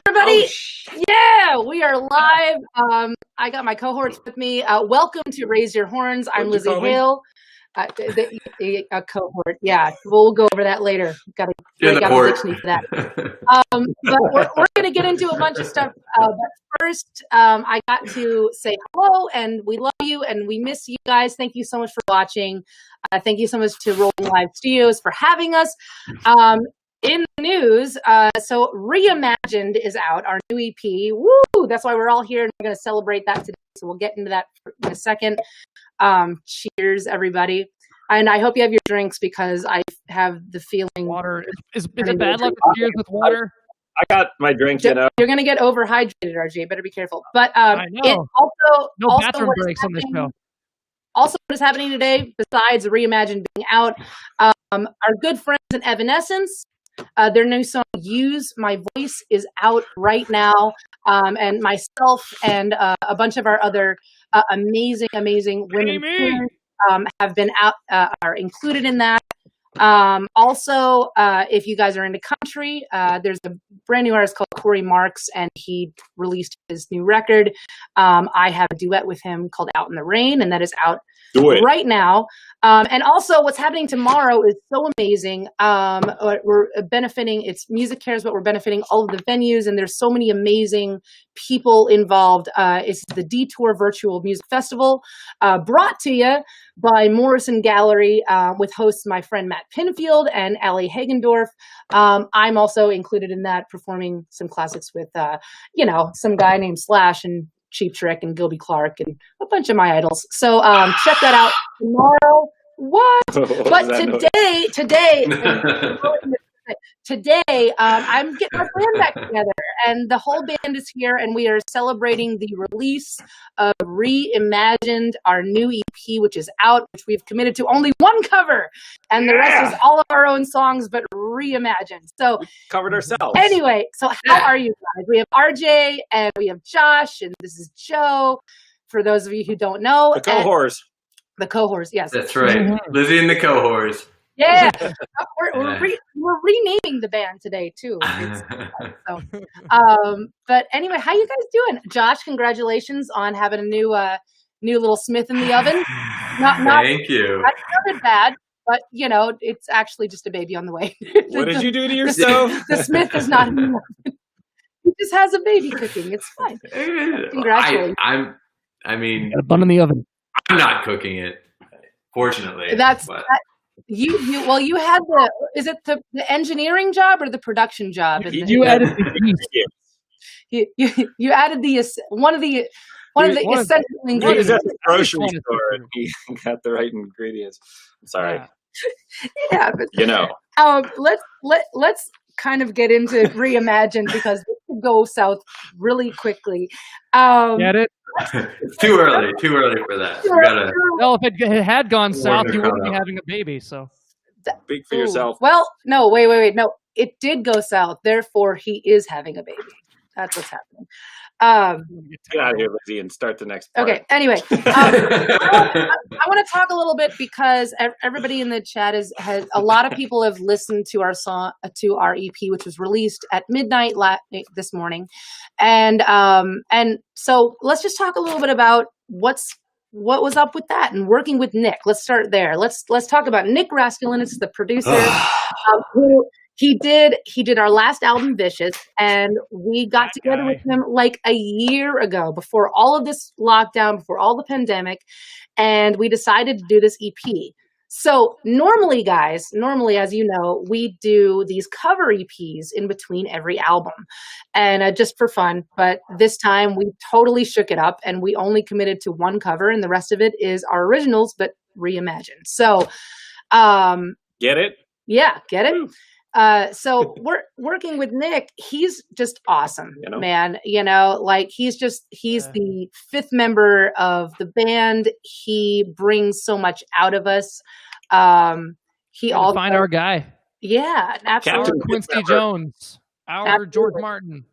Everybody, yeah, we are live. I got my cohorts with me. Welcome to Raise Your Horns. I'm Lizzie Hale. A cohort, yeah. We'll go over that later. Got to break out the dictionary for that. But we're going to get into a bunch of stuff. But first, I got to say hello, and we love you, and we miss you guys. Thank you so much for watching. Thank you so much to Rolling Live Studios for having us. In the news, so Reimagined is out, our new EP. Woo! That's why we're all here, and we're going to celebrate that today. So we'll get into that in a second. Cheers, everybody. And I hope you have your drinks because I have the feeling... Water. Is it bad luck to cheers with water? I got my drink, You're going to get overhydrated, RJ. Better be careful. But I know. No bathroom breaks on this show. Also, what is happening today, besides Reimagined being out, our good friends in Evanescence, their new song "Use My Voice" is out right now, and myself and a bunch of our other amazing women have been out, are included in that. Also, if you guys are into country, there's a brand new artist called Corey Marks, and he released his new record. I have a duet with him called "Out in the Rain," and that is out right now. And also what's happening tomorrow is so amazing. We're benefiting, it's Music Cares, but we're benefiting all of the venues, and there's so many amazing people involved. It's the Detour Virtual Music Festival, brought to you by Morrison Gallery, with hosts my friend Matt Pinfield and Ali Hagendorf. I'm also included in that, performing some classics with, some guy named Slash and Cheap Trick and Gilby Clarke and a bunch of my idols. So check that out tomorrow. What? But today, I'm getting my band back together, and the whole band is here, and we are celebrating the release of Reimagined, our new EP, which is out, which we've committed to only one cover, and the rest is all of our own songs, but reimagined. So we covered ourselves. Anyway, so how are you guys? We have RJ, and we have Josh, and this is Joe, for those of you who don't know. The cohorts. The cohorts, yes. That's right. Mm-hmm. Lizzie and the cohorts. Yeah. We're renaming the band today, too. But anyway, how you guys doing? Josh, congratulations on having a new little Smith in the oven. Thank you. That sounded bad, but, it's actually just a baby on the way. What did you do to yourself? The Smith is not in the oven. He just has a baby cooking. It's fine. Congratulations. I mean, a bun in the oven. I'm not cooking it, fortunately. You had is it the engineering job or the production job? You added the you added one of the essential ingredients. He was at the grocery store and he got the right ingredients. I'm sorry. Yeah, but let's kind of get into Reimagined because this could go south really quickly. Get it? It's too early for that. Well, if it had gone south, you wouldn't be having a baby. So speak for yourself. Well, no, wait. No, it did go south. Therefore, he is having a baby. That's what's happening. Get out of here, Lizzie, and start the next part. Okay. Anyway, I want to talk a little bit because everybody in the chat has a lot of people have listened to our song, to our EP, which was released at midnight this morning, and so let's just talk a little bit about what was up with that and working with Nick. Let's start there. Let's talk about Nick Raskulinecz, the producer, who. He did our last album, Vicious, and we got together with him like a year ago, before all of this lockdown, before all the pandemic, and we decided to do this EP. So normally, as you know, we do these cover EPs in between every album, and just for fun. But this time we totally shook it up, and we only committed to one cover, and the rest of it is our originals, but reimagined. So, get it? Yeah, get it? So we're working with Nick. He's just awesome, man. He's the fifth member of the band. He brings so much out of us. He all find our guy. Yeah, absolutely. Our Quincy Jones, our George Martin.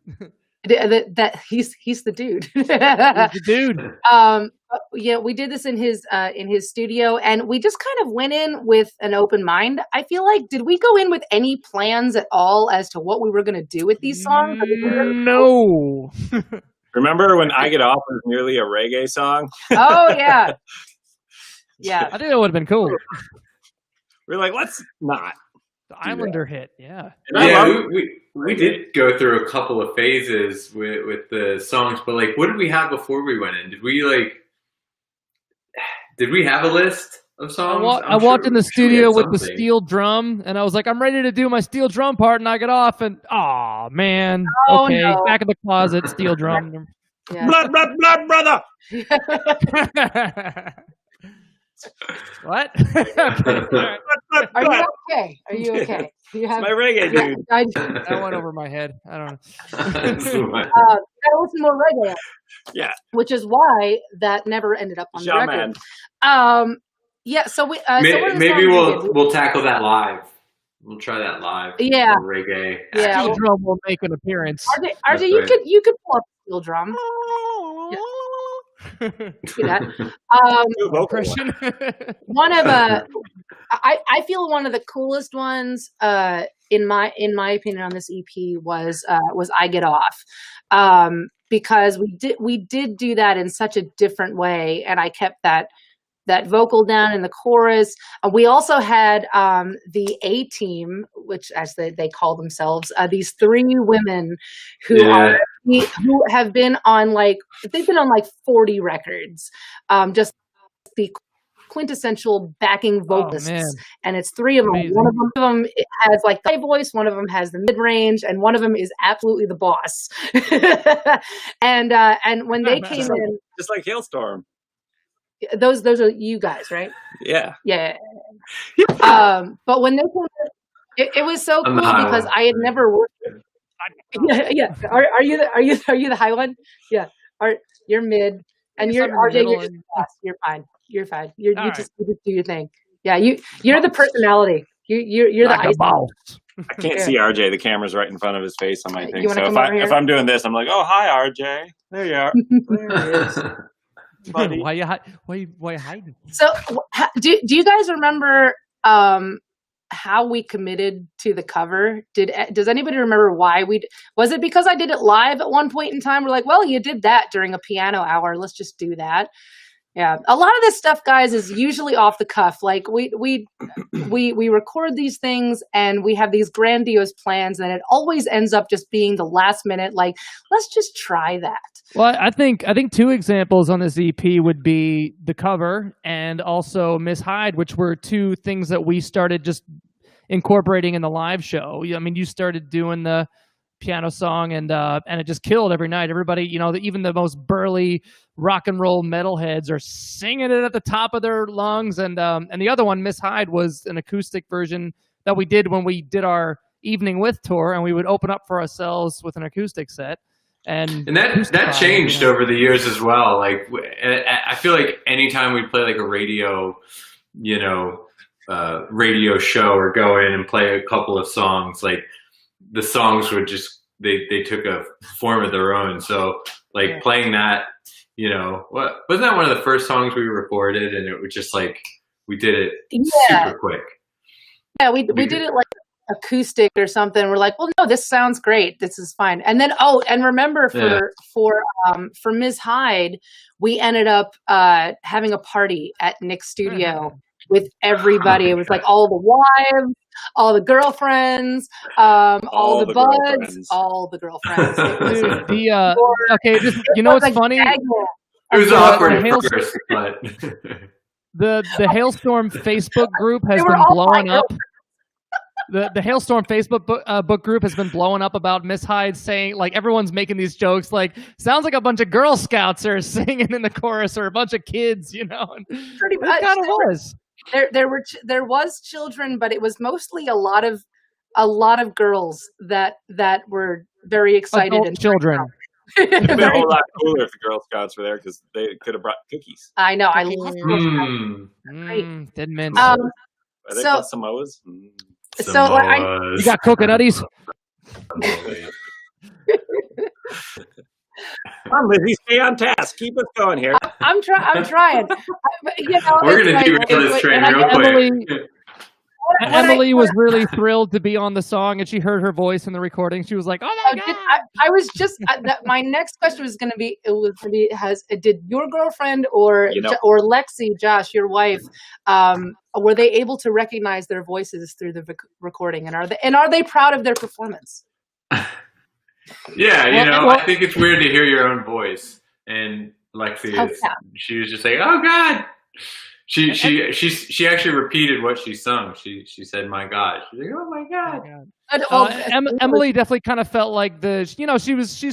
that he's the dude. He's the dude. Yeah, we did this in his studio, and we just kind of went in with an open mind. I feel like, did we go in with any plans at all as to what we were going to do with these songs? No. Remember when I Get Off was nearly a reggae song? Oh yeah, yeah. I think that would have been cool. We're like, let's not. The Islander hit, yeah. Yeah, we did go through a couple of phases with the songs, but like, what did we have before we went in? Did we have a list of songs? I walked in the studio with the steel drum, and I was like, I'm ready to do my steel drum part, and I get off, and oh man, okay, no. back in the closet, steel drum. Yeah. Blood, brother. What? Are you okay? Are you okay? You have my reggae, dude. That went over my head. I don't know. Gotta listen more reggae. Yeah. Which is why that never ended up on the record. Yeah. So we maybe we'll tackle that live. We'll try that live. Yeah. Reggae. Yeah. Steel drum will make an appearance. RJ, you could pull up steel drum. Yeah. See that? One of I feel one of the coolest ones in my opinion on this EP was I Get Off, because we did do that in such a different way, and I kept that vocal down in the chorus. We also had the A Team, which as they call themselves, these three women who have been on they've been on 40 records, just the quintessential backing vocalists, and it's three of them. Amazing. One of them has the high voice, one of them has the mid range, and one of them is absolutely the boss. and when they came in, just like Halestorm. Those are you guys, right? Yeah. But when they came in, it was so cool because I had never worked. Yeah. Are you the high one? Yeah. You're mid, and you're RJ. You're just the boss. You're fine. You're fine. You just do your thing. Yeah. You're the personality. You're like the ice boss. I can't see RJ. The camera's right in front of his face on my thing. You wanna So come if I'm doing this, I'm like, oh hi RJ. There you are. There he is. Buddy. Why you hiding? So, do you guys remember how we committed to the cover? Does anybody remember why was it because I did it live at one point in time? We're like, well, you did that during a piano hour. Let's just do that. Yeah, a lot of this stuff, guys, is usually off the cuff. Like we record these things and we have these grandiose plans, and it always ends up just being the last minute. Like, let's just try that. Well, I think two examples on this EP would be the cover and also Miss Hyde, which were two things that we started just incorporating in the live show. I mean, you started doing the piano song and it just killed every night. Everybody, even the most burly rock and roll metalheads are singing it at the top of their lungs. And the other one, Miss Hyde, was an acoustic version that we did when we did our Evening With tour, and we would open up for ourselves with an acoustic set. And that changed over the years as well. Like, I feel like anytime we play like a radio, radio show or go in and play a couple of songs, like the songs would just they took a form of their own. So like playing that, wasn't that one of the first songs we recorded? And it was just like we did it super quick. Yeah, we did it like acoustic or something. We're like, well, no, this sounds great. This is fine. And then and remember for Ms. Hyde, we ended up having a party at Nick's studio with everybody. It was like all the wives, all the girlfriends, all the buds, all the girlfriends. Okay, just what's funny? It was awkward at first, but the Halestorm Facebook group has been blowing up. The Halestorm Facebook book group has been blowing up about Miss Hyde, saying, like, everyone's making these jokes, like, sounds like a bunch of Girl Scouts are singing in the chorus, or a bunch of kids, And pretty much. It kind of was. There was children, but it was mostly a lot of girls that were very excited. Adult and children. It'd been a whole lot cooler if the Girl Scouts were there, because they could have brought cookies. I know. I love Girl Scouts. Didn't mince. Are they called Samoas? So you got coconutties. Come on, Lizzie, stay on task. Keep us going here. I'm trying. We're going to derail this train real quick. Emily was really thrilled to be on the song, and she heard her voice in the recording. She was like, "Oh my god!" I was just my next question was going to be: did your girlfriend or Lexi, Josh, your wife, were they able to recognize their voices through the recording, and are they proud of their performance? Yeah, I think it's weird to hear your own voice, and Lexi she was just like, "Oh god." She actually repeated what she sung. She said, "My God." She's like, "Oh my God." Emily definitely kind of felt like she's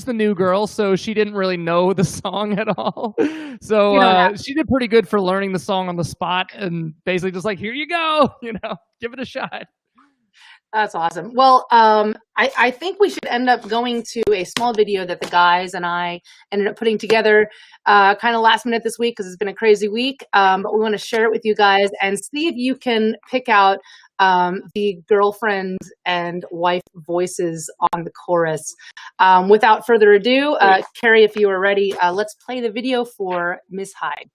the new girl, so she didn't really know the song at all. So she did pretty good for learning the song on the spot, and basically just like, "Here you go, give it a shot." That's awesome. Well, I think we should end up going to a small video that the guys and I ended up putting together kind of last minute this week because it's been a crazy week. But we want to share it with you guys and see if you can pick out the girlfriend and wife voices on the chorus. Without further ado, Carrie, if you are ready, let's play the video for Miss Hyde.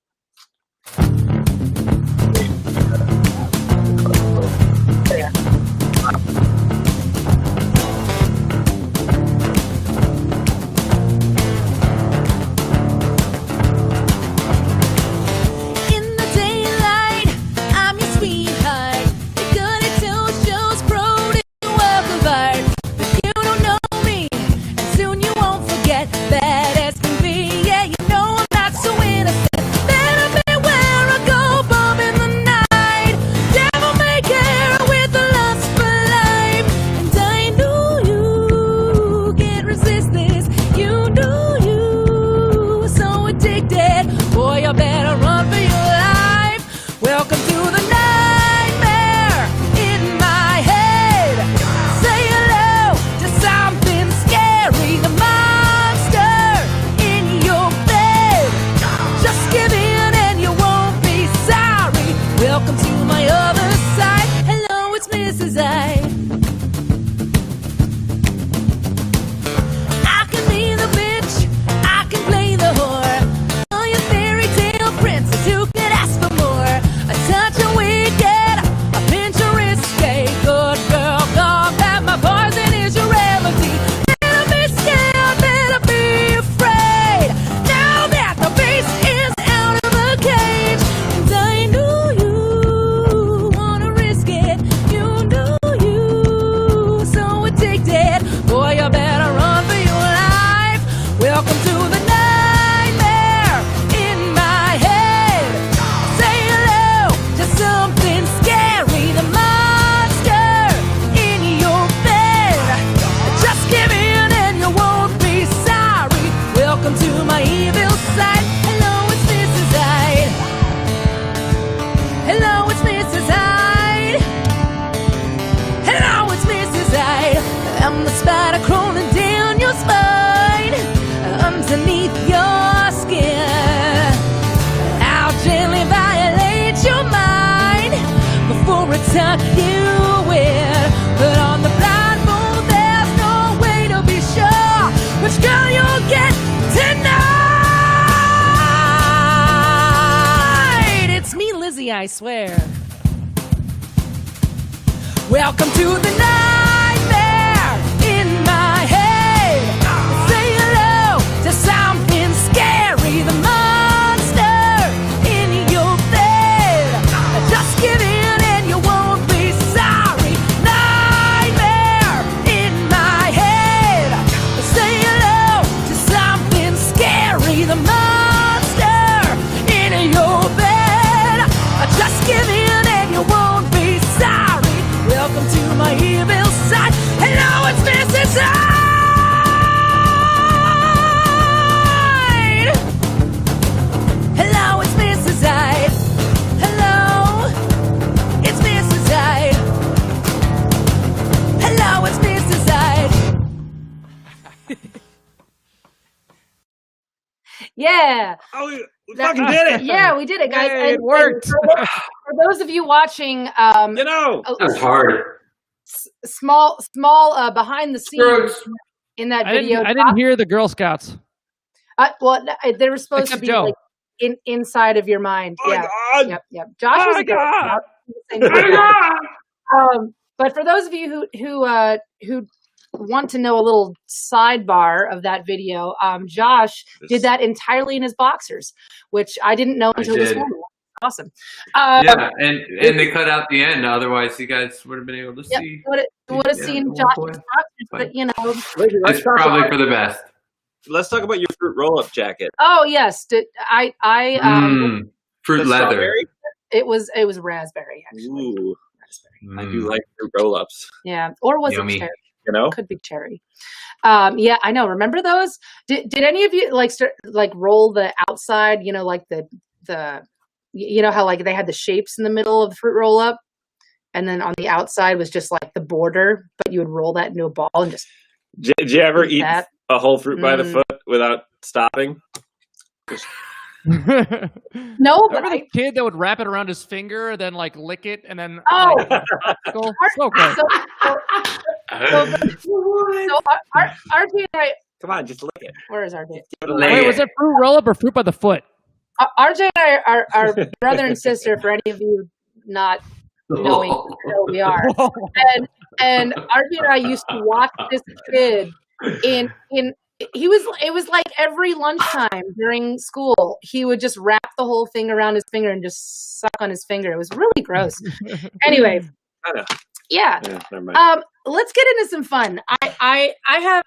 tuck you in. But on the blindfold, there's no way to be sure which girl you'll get tonight. It's me, Lizzie, I swear. Welcome to the nightmare in my head. Say hello to something scary, the monster in your bed. Just give in and you won't be sorry. Nightmare in my head. Say hello to something scary, the monster in your bed. Just give in and you won't be sorry. Welcome to my evil side. Hello, it's Mrs. Hyde. Hello, it's Mrs. Hyde. Hello, it's Mrs. Hyde. Hello, it's Mrs. Hyde. Yeah. Oh, we fucking did it. Yeah, we did it, guys. Yay, it worked. For those of you watching, That was hard. small behind the scenes Strokes. in that I video. didn't hear the Girl Scouts. Well, they were supposed Except to be Joe. like inside of your mind. Oh yeah. my God. Yep. Josh was a Girl Scout. He was saying but for those of you who want to know a little sidebar of that video, Josh did that entirely in his boxers, which I didn't know until this morning. Awesome. Yeah, and they cut out the end. Otherwise, you guys would have been able to see. Would have seen Josh's boxers, but you know, It's probably for the best. Let's talk about your fruit roll-up jacket. Oh yes, Fruit leather. Strawberry? it was raspberry actually. Ooh, Raspberry. I do like fruit roll-ups. Yeah, or was Yummy. it cherry? You know, Could be cherry. Yeah, I know. Remember those? Did any of you like roll the outside? You know, like the you know how like they had the shapes in the middle of the fruit roll up, and then on the outside was just like the border, but you would roll that into a ball and just. Did you ever eat that. a whole fruit by the foot without stopping? No, but Remember the kid that would wrap it around his finger, then like lick it, and then Oh. like, popsicle? So good. So RJ and I. Come on, just lick it. Where is RJ? Wait, was it fruit roll up or fruit by the foot? RJ and I are brother and sister. For any of you not knowing who we are, and RJ and I used to watch this kid in. It was like every lunchtime during school, he would just wrap the whole thing around his finger and just suck on his finger. It was really gross. Anyway, yeah. Never mind. Let's get into some fun. I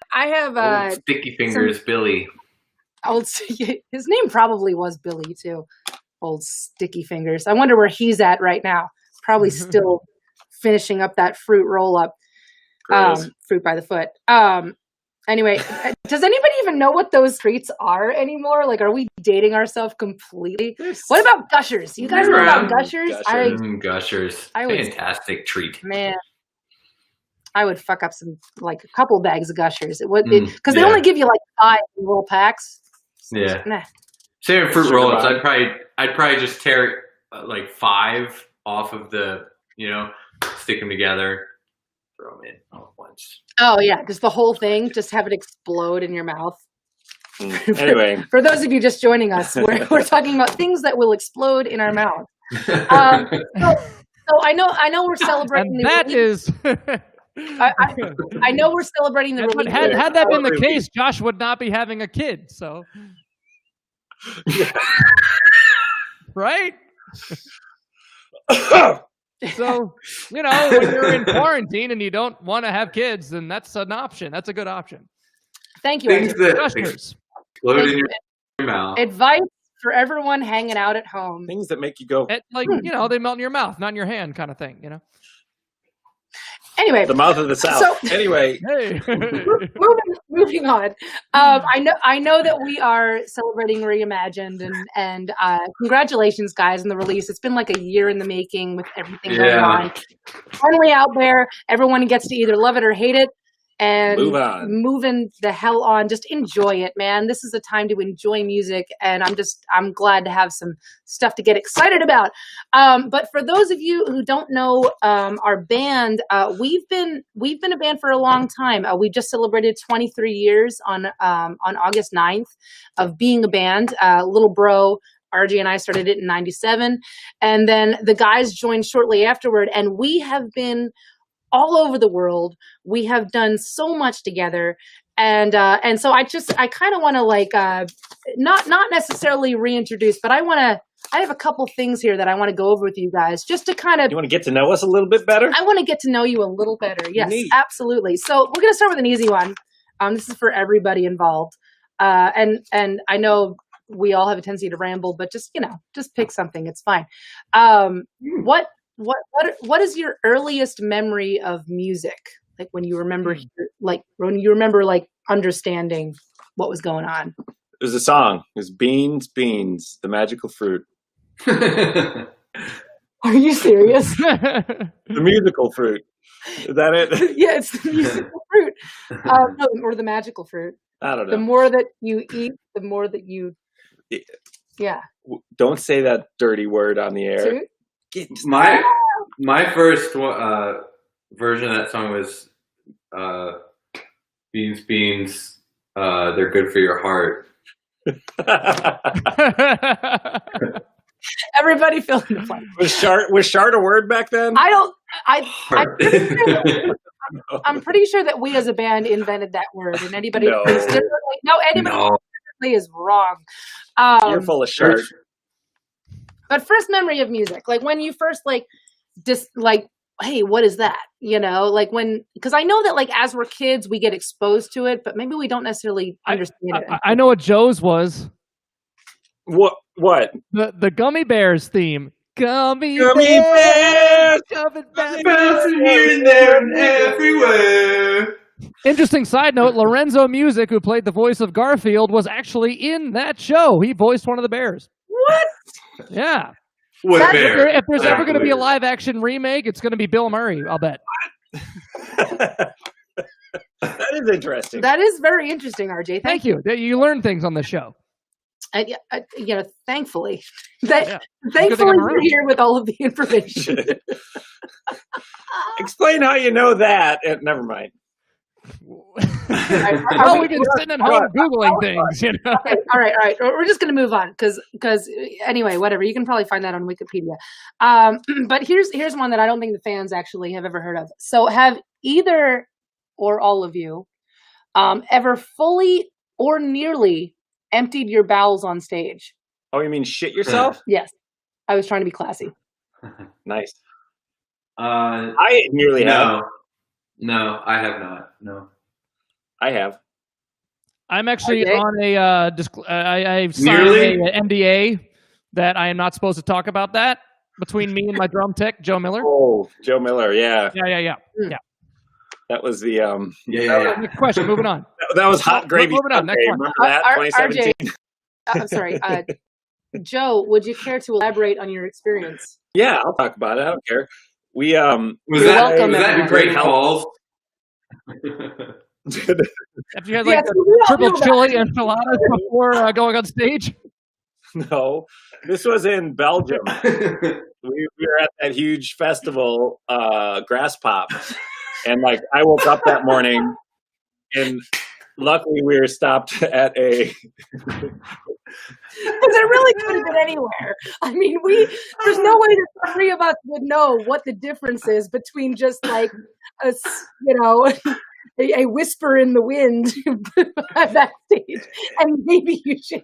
have Sticky Fingers Billy. his name probably was Billy too. Old Sticky Fingers. I wonder where he's at right now. Probably still finishing up that fruit roll up. Fruit by the foot. Anyway, does anybody even know what those treats are anymore? Like, are we dating ourselves completely? What about Gushers? You guys know about Gushers? Gushers. Fantastic treat. Man, I would fuck up a couple bags of Gushers. It would because they only give you like 5 little packs. Yeah. Nah. Same fruit roll-ups. I'd probably just tear like 5 off of the, stick them together, throw them in all at once. Oh yeah, just the whole thing. Just have it explode in your mouth. Anyway, for those of you just joining us, we're talking about things that will explode in our mouth. So I know we're celebrating. And that is. I know we're celebrating the release. Had that been the case, Josh would not be having a kid. So, right? So, when you're in quarantine and you don't want to have kids, then that's an option. That's a good option. Thank you. Things that explode in your mouth. Advice for everyone hanging out at home. Things that make you go. They melt in your mouth, not in your hand kind of thing, Anyway, the mouth of the South. Anyway, hey. moving on. I know that we are celebrating Reimagined, and congratulations, guys, on the release. It's been like a year in the making with everything going on. Finally out there, everyone gets to either love it or hate it, and moving the hell on. Just enjoy it, man. This is a time to enjoy music, and I'm glad to have some stuff to get excited about. But for those of you who don't know our band, we've been a band for a long time. We just celebrated 23 years on August 9th of being a band. Little Bro RG and I started it in 97, and then the guys joined shortly afterward, and we have been all over the world. We have done so much together. And so I kind of want to not necessarily reintroduce, but I have a couple things here that I want to go over with you guys just to kind of. You want to get to know us a little bit better? I want to get to know you a little better. Yes, Neat. Absolutely. So we're going to start with an easy one. This is for everybody involved. And I know we all have a tendency to ramble, but just pick something. It's fine. What is your earliest memory of music? Like when you remember, understanding what was going on. It was a song. It was Beans, Beans, the Magical Fruit. Are you serious? The musical fruit. Is that it? Yeah, it's the musical fruit. No, or the magical fruit. I don't know. The more that you eat, the more that you. Yeah. Don't say that dirty word on the air. My first version of that song was Beans. They're good for your heart. Everybody fill in the blank. Was shard a word back then? Heart. I'm pretty sure that we as a band invented that word, and anybody No. who thinks differently, anybody is wrong. You're full of shard. But first memory of music, like when you first hey, what is that? You know, like because I know that like as we're kids, we get exposed to it, but maybe we don't necessarily understand it. I know what Joe's was. What? The Gummy Bears theme. Gummy Bears! Bouncing here and there and everywhere. Interesting side note, Lorenzo Music, who played the voice of Garfield, was actually in that show. He voiced one of the bears. What? Yeah. What bear? If there's ever going to be a live-action remake, it's going to be Bill Murray, I'll bet. That is interesting. That is very interesting, RJ. Thank you. You learn things on the show. Thankfully. Yeah. Thankfully, you're here with all of the information. Explain how you know that. Never mind. Well, we've been sitting at home Googling things, you know. Okay, all right. We're just going to move on because anyway, whatever. You can probably find that on Wikipedia. But here's one that I don't think the fans actually have ever heard of. So have either or all of you ever fully or nearly emptied your bowels on stage? Oh, you mean shit yourself? Yes. I was trying to be classy. Nice. I nearly have. No, I have not. No. I have. I'm actually RJ? on I've signed an NDA that I am not supposed to talk about that between me and my drum tech, Joe Miller. Oh, Joe Miller, yeah. Yeah. That was the Next question, moving on. That was hot gravy. Moving on, next one. Remember that? 2017. RJ, I'm sorry. Joe, would you care to elaborate on your experience? Yeah, I'll talk about it. I don't care. We welcome, was that everyone. Great Falls? Have you had like triple chili enchiladas before going on stage? No, this was in Belgium. We were at that huge festival, Grass Pop, and like I woke up that morning, and luckily we were stopped at a. Because it really could have been anywhere. I mean, there's no way that the three of us would know what the difference is between just like a whisper in the wind backstage, and maybe you should.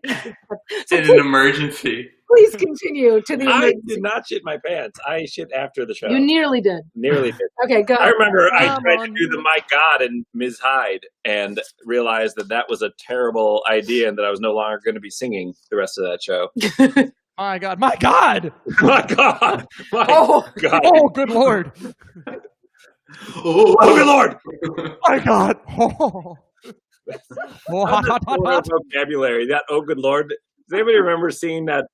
So In an emergency. Please continue to the. I did not shit my pants. I shit after the show. You nearly did. Nearly did. Okay, go. I remember I tried to do the My God and Ms. Hyde and realized that was a terrible idea and that I was no longer going to be singing the rest of that show. My God. My God. My God. My God. Oh, good Lord. Oh, good Lord. My God. Oh. Vocabulary. That, oh, good Lord. Does anybody remember seeing that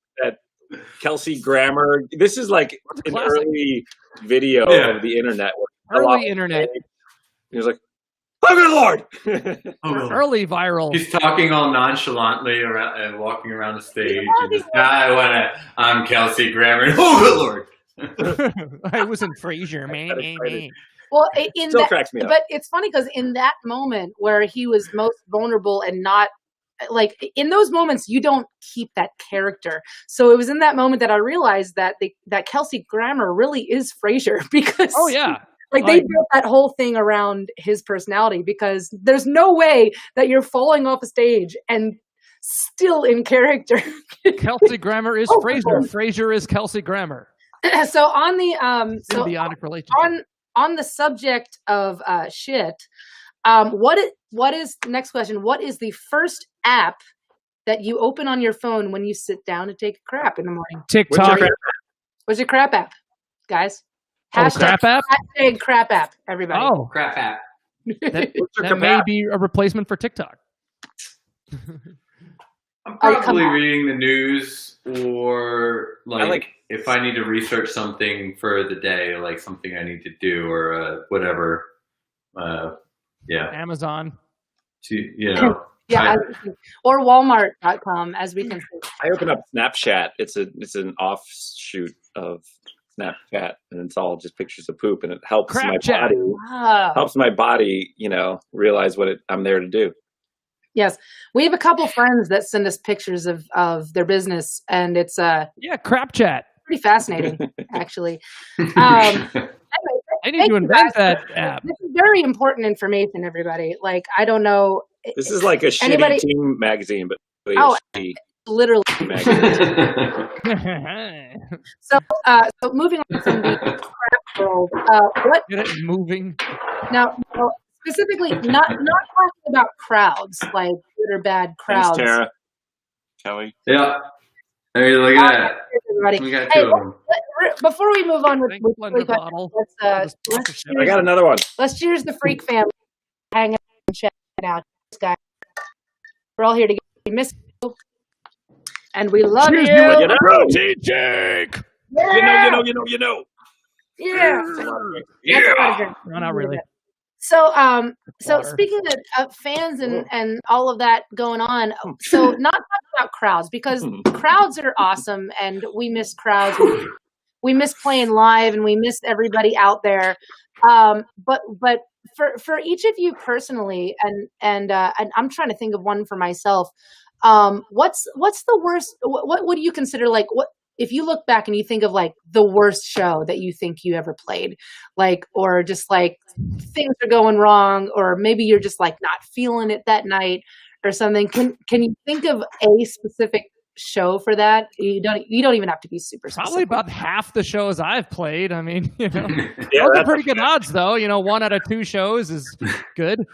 Kelsey Grammer? This is like an early video of the internet. Early internet. He was like, oh, good Lord. Early viral. He's talking all nonchalantly around and walking around the stage. And just, I'm Kelsey Grammer. Oh, good Lord. I was in Frasier, man. Well, Still cracks me up. But it's funny because in that moment where he was most vulnerable and not like in those moments, you don't keep that character. So it was in that moment that I realized that that Kelsey Grammer really is Frasier because they built that whole thing around his personality because there's no way that you're falling off a stage and still in character. Kelsey Grammer is Frasier. Frasier is Kelsey Grammer. So on the symbiotic relationship. On the subject of shit, what is next question? What is the first app that you open on your phone when you sit down to take a crap in the morning? TikTok. What's your crap app, guys? Crap app? Hashtag crap app, everybody. Oh, crap app. That may be a replacement for TikTok. I'm probably reading the news or like if I need to research something for the day, like something I need to do or whatever. Amazon. Or Walmart.com, as we can see. I open up Snapchat. It's an offshoot of Snapchat, and it's all just pictures of poop, and it helps Crap my chat. body. Ah. Helps my body, realize what I'm there to do. Yes, we have a couple friends that send us pictures of their business, and it's Yeah, crap chat. pretty fascinating, actually. I need to invent that app. This is very important information, everybody. Like, I don't know. This is like a Anybody- shitty team magazine, but really Oh, a shitty Literally. magazine. So moving on from the crap world, what Get it moving. now? Specifically, not talking about crowds, like good or bad Thanks, crowds. Tara. Kelly. Yeah. There you look at that. Everybody. We got Hey, two of them. before we move on with Thank with Blender bottle. let's I got another one. let's cheers the freak family. Hang out and check it out, guys. We're all here together. We miss you, and we love you. You know, Jake. Yeah. you know. Yeah. Yeah. No, not really. So, so Water. speaking of fans and all of that going on, so not talking about crowds, because crowds are awesome and we miss crowds. We miss playing live and we miss everybody out there. But for each of you personally, and I'm trying to think of one for myself. What's the worst? What do you consider, like, what if you look back and you think of like the worst show that you think you ever played, like, or just like things are going wrong, or maybe you're just like not feeling it that night or something. Can you think of a specific show for that? You don't even have to be super specific. Probably about half the shows I've played. I mean, Yeah, those are that's pretty good odds, though. 1 out of 2 shows is good.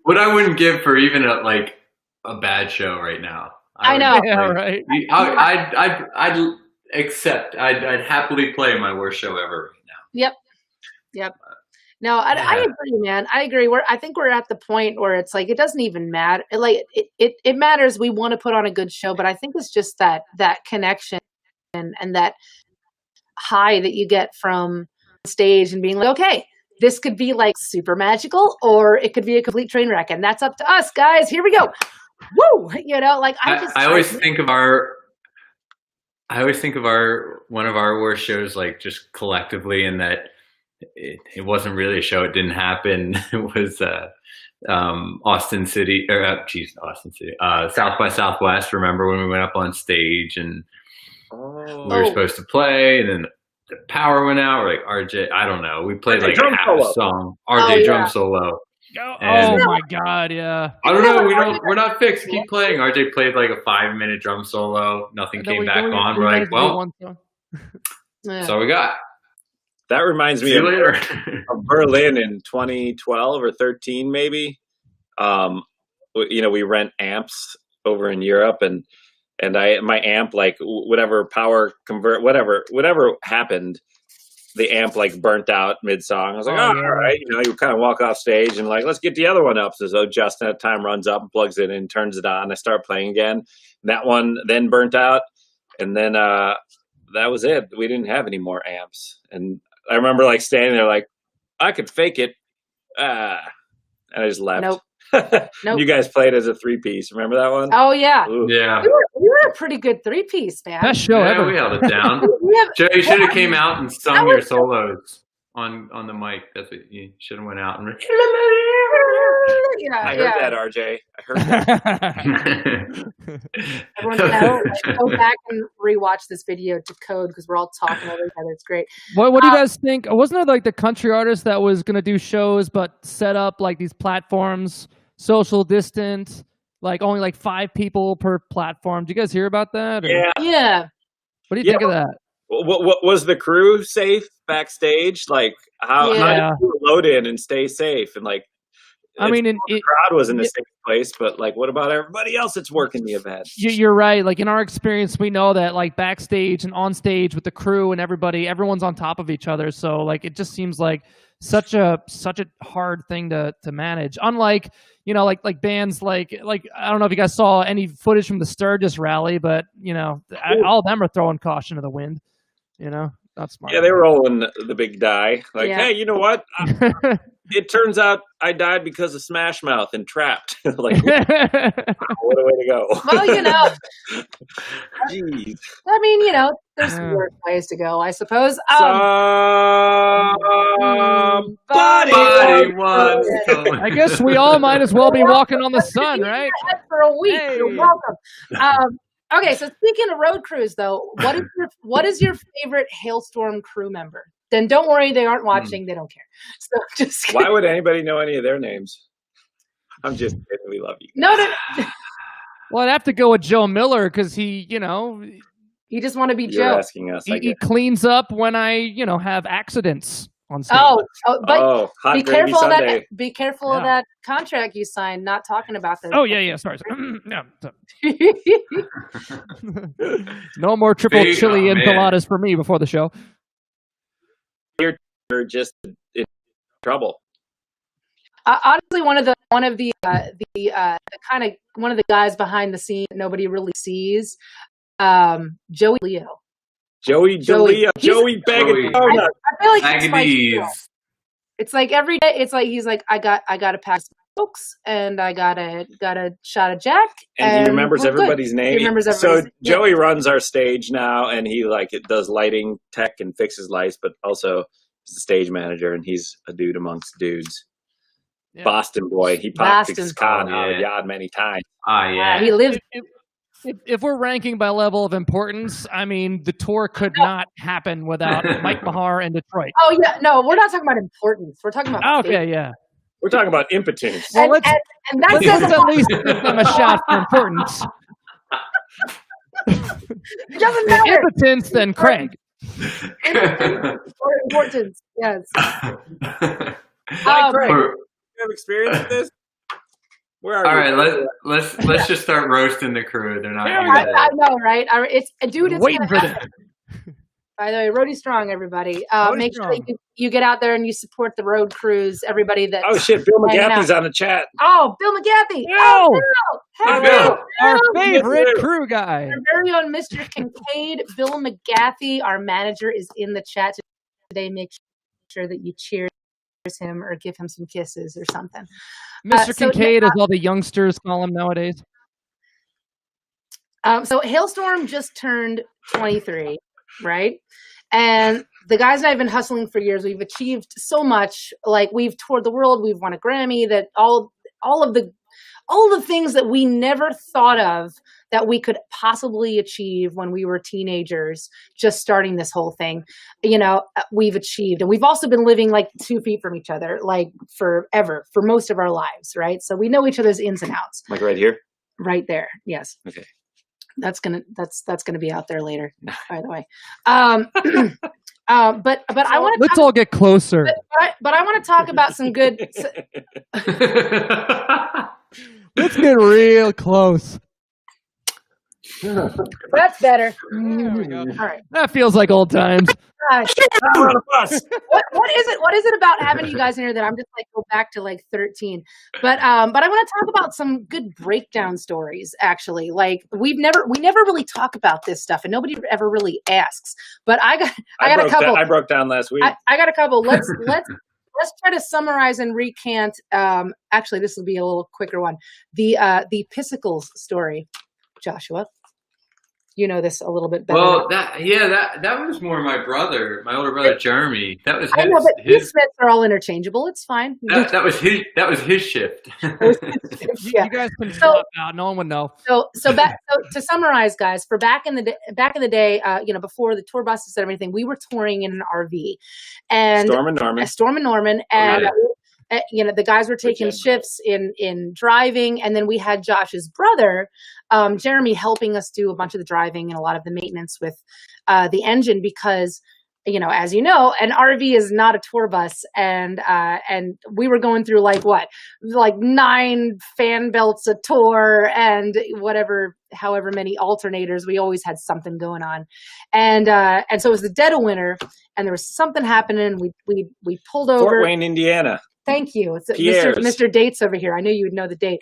What I wouldn't give for even a bad show right now. I know. Yeah, right. I'd accept. I'd happily play my worst show ever right Yep. No, I agree, man. I agree. I think we're at the point where it's like it doesn't even matter. Like it matters. We want to put on a good show, but I think it's just that connection and that high that you get from stage and being like, okay, this could be like super magical, or it could be a complete train wreck, and that's up to us, guys. Here we go. Woo! Like I always think of one of our worst shows, like just collectively, in that it wasn't really a show. It didn't happen. It was Austin City, South by Southwest. Remember when we went up on stage and we were supposed to play, and then the power went out. We're like, RJ, I don't know. We played like drum half solo. a song. RJ drum solo. Oh And- my God, yeah. I don't know. We're not fixed. Keep playing. RJ played like a 5-minute drum solo. Nothing came back on. We're like, well, that's all we got. That reminds me See you later. of Berlin in 2012 or 13, maybe. We rent amps over in Europe, and my amp, like whatever power convert, whatever happened, the amp like burnt out mid song. I was like, all right, you kind of walk off stage and like, let's get the other one up. So Justin at the time runs up and plugs it in, turns it on. I start playing again. That one then burnt out, and then that was it. We didn't have any more amps, and I remember like standing there like, I could fake it, and I just left. Nope. You guys played as a 3-piece. Remember that one? Oh yeah. Ooh. Yeah. We were a pretty good 3-piece, man. Best show Yeah, ever. we held it down. Joe, you should have came out and sung your solos on the mic. That's what you should have went out and. I heard that, RJ. I heard that. Everyone's go back and rewatch this video to code, because we're all talking over each other. It's great. What do you guys think? Wasn't it like the country artist that was going to do shows but set up like these platforms, social distance, like only like 5 people per platform? Did you guys hear about that? Or Yeah. What do you think of that? What was the crew safe backstage? Like how did you load in and stay safe? And like, I mean, the crowd was in a safe place, but like, what about everybody else that's working the event? You're right. Like in our experience, we know that like backstage and on stage with the crew and everyone's on top of each other. So like, it just seems like such a hard thing to manage. Unlike, like bands like I don't know if you guys saw any footage from the Sturgis rally, but all of them are throwing caution to the wind. Not smart. Yeah, they were rolling the big die. Like, hey, you know what? it turns out I died because of Smash Mouth and Trapped. Like, what a way to go. Well, Jeez. I mean, there's worse ways to go, I suppose. Somebody once told me. I guess we all might as well be walking on the sun, right? For a week, Hey. you're welcome. Okay, so speaking of road crews, though, what is your favorite Halestorm crew member? Then don't worry, they aren't watching. They don't care. So just kidding. Why would anybody know any of their names? I'm just kidding. We love you. No. Well, I'd have to go with Joe Miller because he, You just want to be You're Joe. asking us. he cleans up when I, have accidents on stage. But hot be gravy careful Sunday. Be careful of that contract you signed. Not talking about this. Oh, yeah. Sorry. No. No more triple chili enchiladas for me before the show. You're just in trouble. Honestly, one of the guys behind the scene that nobody really sees, Joey Leo. Joey begging. I feel like he's like, Agonies. it's like every day. It's like he's like, I got a pack of smokes and I got a shot of Jack. And he remembers we're good. everybody's name. He remembers everybody's name. Joey runs our stage now, and he does lighting tech and fixes lights, but also he's the stage manager, and he's a dude amongst dudes. Yeah. Boston boy. He popped his con Oh, out of yeah. yard many times. Ah, yeah. He lives. If we're ranking by level of importance, I mean, the tour could not happen without Mike Mahar and Detroit. Oh yeah, no, we're not talking about importance. We're talking about Okay, yeah. We're talking about impotence. Well, and that let's says a at lot. least give them a shot for importance. It doesn't matter. Impotence, then Craig. Or importance, yes. Hi, Craig. You have experience with this? Where are All you? right, let's just start roasting the crew. They're not. I know, right? It's Waiting for gonna this. happen. By the way, Roadie Strong, everybody. Roadie Make sure Strong. you get out there and you support the road crews. Everybody that. Oh shit! Bill hanging McGaffey's out. on the chat. Oh, Bill McGaffey. Yo! Oh, Bill. Hi, Hey, Bill. Our Bill. favorite crew guy. Our very own Mr. Kincaid, Bill McGaffey, our manager, is in the chat today. Make sure that you cheers him or give him some kisses or something. Mr. Kincaid, as all the youngsters call him nowadays. So Halestorm just turned 23, right? And the guys and I have been hustling for years. We've achieved so much. Like, we've toured the world. We've won a Grammy. That all of the things that we never thought of that we could possibly achieve when we were teenagers, just starting this whole thing, we've achieved. And we've also been living like 2 feet from each other, like forever, for most of our lives, right? So we know each other's ins and outs. Like right here. Right there, yes. Okay. That's gonna be out there later, by the way. But I want to. Let's all get closer. But I want to talk about some good. Let's get real close. That's better. All right. That feels like old times. Gosh. We're on a bus. What is it? What is it about having you guys in here that I'm just like go back to like 13? But I want to talk about some good breakdown stories. Actually, like we never really talk about this stuff, and nobody ever really asks. But I got a couple. I broke down last week. I got a couple. Let's try to summarize and recant. Actually, this will be a little quicker one. The Pissicles story, Joshua. You know this a little bit better. Well, that was more my older brother Jeremy. That was his. I know, but his Smiths are all interchangeable. It's fine. That was his shift. Yeah. You guys can swap out. No one would know. So to summarize, guys, for back in the day, before the tour buses and everything, we were touring in an RV, and Storm and Norman, and the guys were taking shifts in driving, and then we had Josh's brother, Jeremy, helping us do a bunch of the driving and a lot of the maintenance with the engine because, as you know, an RV is not a tour bus, and we were going through like 9 fan belts a tour and however many alternators. We always had something going on, and so it was the dead of winter, and there was something happening. We pulled over. Fort Wayne, Indiana. Thank you. It's Pierre's. Mr. Dates over here. I knew you would know the date.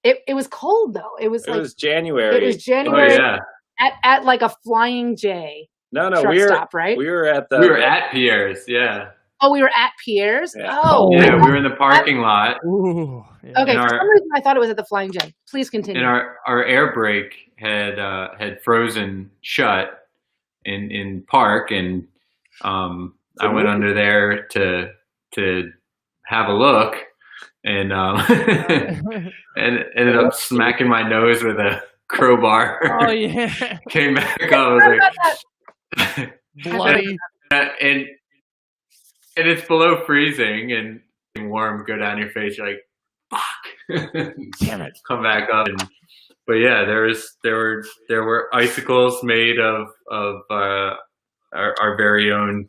It was cold though. It was January. It was January. Oh, yeah. At like a Flying J. No, truck we were stop, right? We were at We were at Pierre's. Yeah. Oh, we were at Pierre's. Yeah. Oh, Yeah, we were in the parking lot, Ooh, yeah. okay. And For some reason, I thought it was at the Flying J. Please continue. and our air brake had frozen shut in park, and I went under there to have a look, and and ended up smacking my nose with a crowbar. Oh yeah, Came back up. I was like, bloody. and it's below freezing and warm. Go down your face. You're like, fuck. Damn it. Come back up. But yeah, there were icicles made of our very own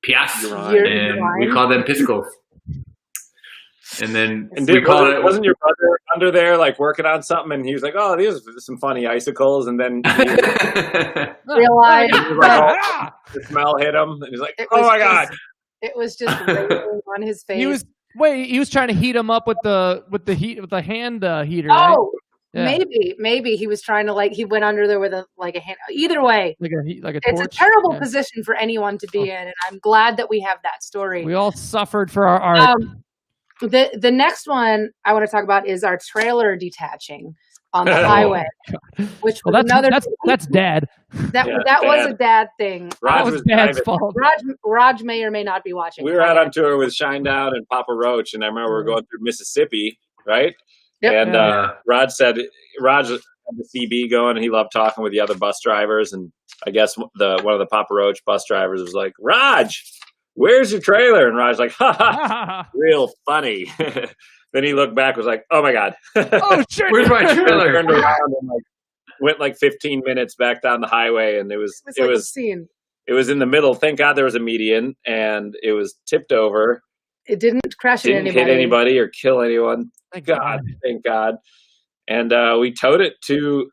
pias, and we call them piscicles. And then wasn't your brother under there like working on something, and he was like, "Oh, these are some funny icicles," and then Realized the smell hit him, and he's like, "Oh my god!" It was just raining on his face. He was trying to heat him up with the hand heater. Right? Oh, Yeah. maybe he was trying to he went under there with a hand. Either way, like a it's torch. a terrible Yeah. position for anyone to be in, and I'm glad that we have that story. We all suffered for our art. The next one I want to talk about is our trailer detaching on the highway, which was that's dad. That was a dad thing. Raj That was dad's fault. Raj may or may not be watching. We were out on tour with Shinedown and Papa Roach, and I remember we were going through Mississippi, right? Yep. And Raj had the CB going, and he loved talking with the other bus drivers. And I guess one of the Papa Roach bus drivers was like, "Raj, where's your trailer?" And Raj like, "Ha ha, real funny." Then he looked back, was like, "Oh my god, Oh shit! Where's my trailer? Turned around and went 15 minutes back down the highway, and it was a scene. It was in the middle. Thank God there was a median, and it was tipped over. It didn't crash into anybody. Hit anybody or kill anyone. Thank God. And we towed it to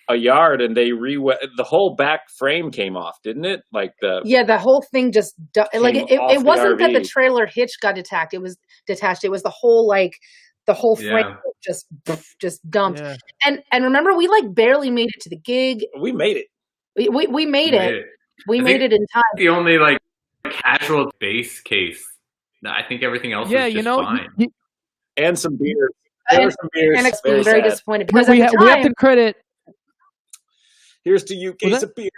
a yard, and they the whole back frame came off, didn't it? The whole thing just it wasn't that the RV. trailer hitch got detached. It was detached. It was the whole frame just dumped. Yeah. And remember, we barely made it to the gig. We made it. We made it. We made it in time. The only casual base case. I think everything else was just fine. And some beers. There were some beers. And I'm Very very sad. disappointed because we at the have time, to credit. Here's to you, case of beer.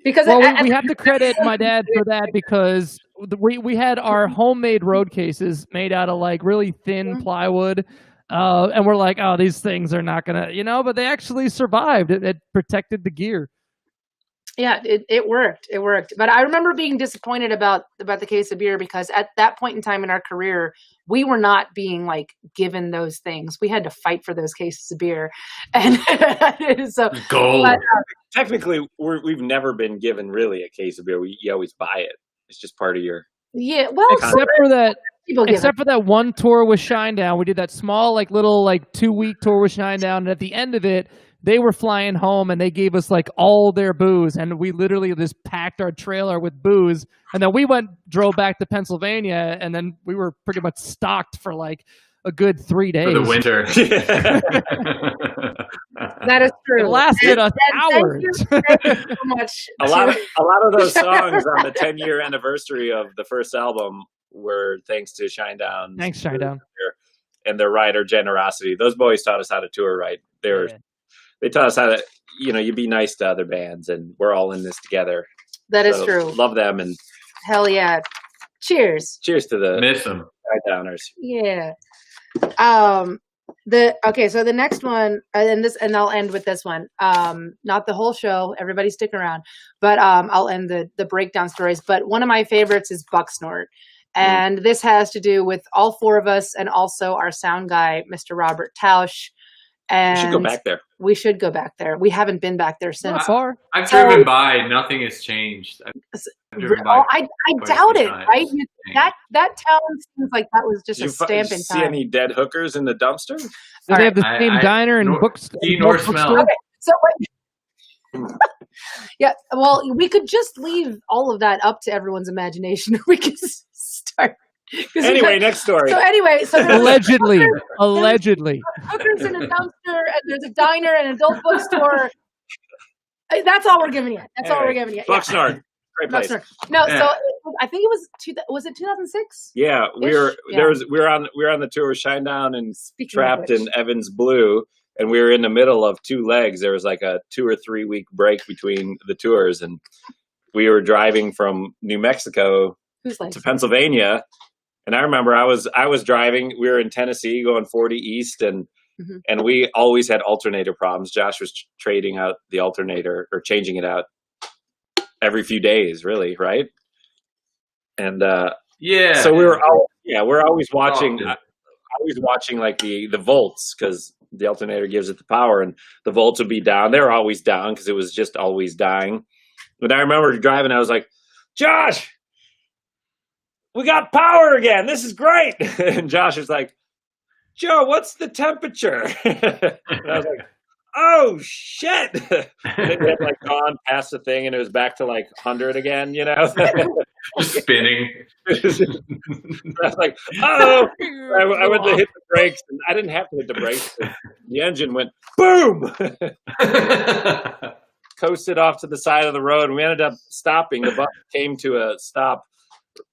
because We have to credit my dad for that because we had our homemade road cases made out of really thin plywood, and we're like, oh, these things are not gonna, but they actually survived. It protected the gear. Yeah, it worked. It worked. But I remember being disappointed about the case of beer because at that point in time in our career, we were not being given those things. We had to fight for those cases of beer, and so Gold. But, Technically, we've never been given really a case of beer. You always buy it. It's just part of your. yeah. Well, Except for that. people give Except for that one tour with Shinedown, we did that small, little 2-week tour with Shinedown, and at the end of it, they were flying home and they gave us all their booze, and we literally just packed our trailer with booze, and then we drove back to Pennsylvania, and then we were pretty much stocked for a good 3 days. For the winter. that is true. It lasted us hours. Thank you so much. A lot of those songs on the 10-year anniversary of the first album were thanks to Shinedown. Thanks, Shinedown. And their rider generosity. Those boys taught us how to tour right. They taught us how to, you be nice to other bands, and we're all in this together. That is true. Love them, and hell yeah. Cheers. cheers to the Miss them. Shinedowners. Yeah. So the next one, and I'll end with this one. Not the whole show. Everybody stick around, but I'll end the breakdown stories. But one of my favorites is Bucksnort. And this has to do with all four of us and also our sound guy, Mr. Robert Tausch. And We should go back there. we should go back there. We haven't been back there since. Not far. I've driven by. Nothing has changed. I've driven by. I quite a doubt few it, times. right? That town seems like that was just Did a stamp in see time. any dead hookers in the dumpster? Do All they have the right. same diner and bookstore? See nor smell. Okay, so yeah, well, we could just leave all of that up to everyone's imagination. We could start. Anyway, next story. So anyway, so there's Allegedly. hookers in a dumpster, and there's a diner and an adult bookstore. That's all we're giving you. That's all we're giving you. Yeah. Bucksnort. Great place. No, Yeah. so I think it was it 2006? Yeah, we were on the tour with Shinedown and Speaking Trapped of which. in Evans Blue, and we were in the middle of two legs. There was like a 2 or 3 week break between the tours, and we were driving from New Mexico to Pennsylvania. And I remember I was driving. We were in Tennessee going 40 east, and we always had alternator problems. Josh was trading out the alternator or changing it out every few days, really, right? And so we're always watching. Always watching like the volts, because the alternator gives it the power, and the volts would be down. They were always down because it was just always dying. But I remember driving, I was like, Josh, we got power again. This is great. And Josh was like, Joe, what's the temperature? And I was like, oh shit. And it had like gone past the thing, and it was back to like 100 again, you know? Just spinning. I was like, oh. I went to hit the brakes, and I didn't have to hit the brakes. The engine went boom. Coasted off to the side of the road, and we ended up stopping. The bus came to a stop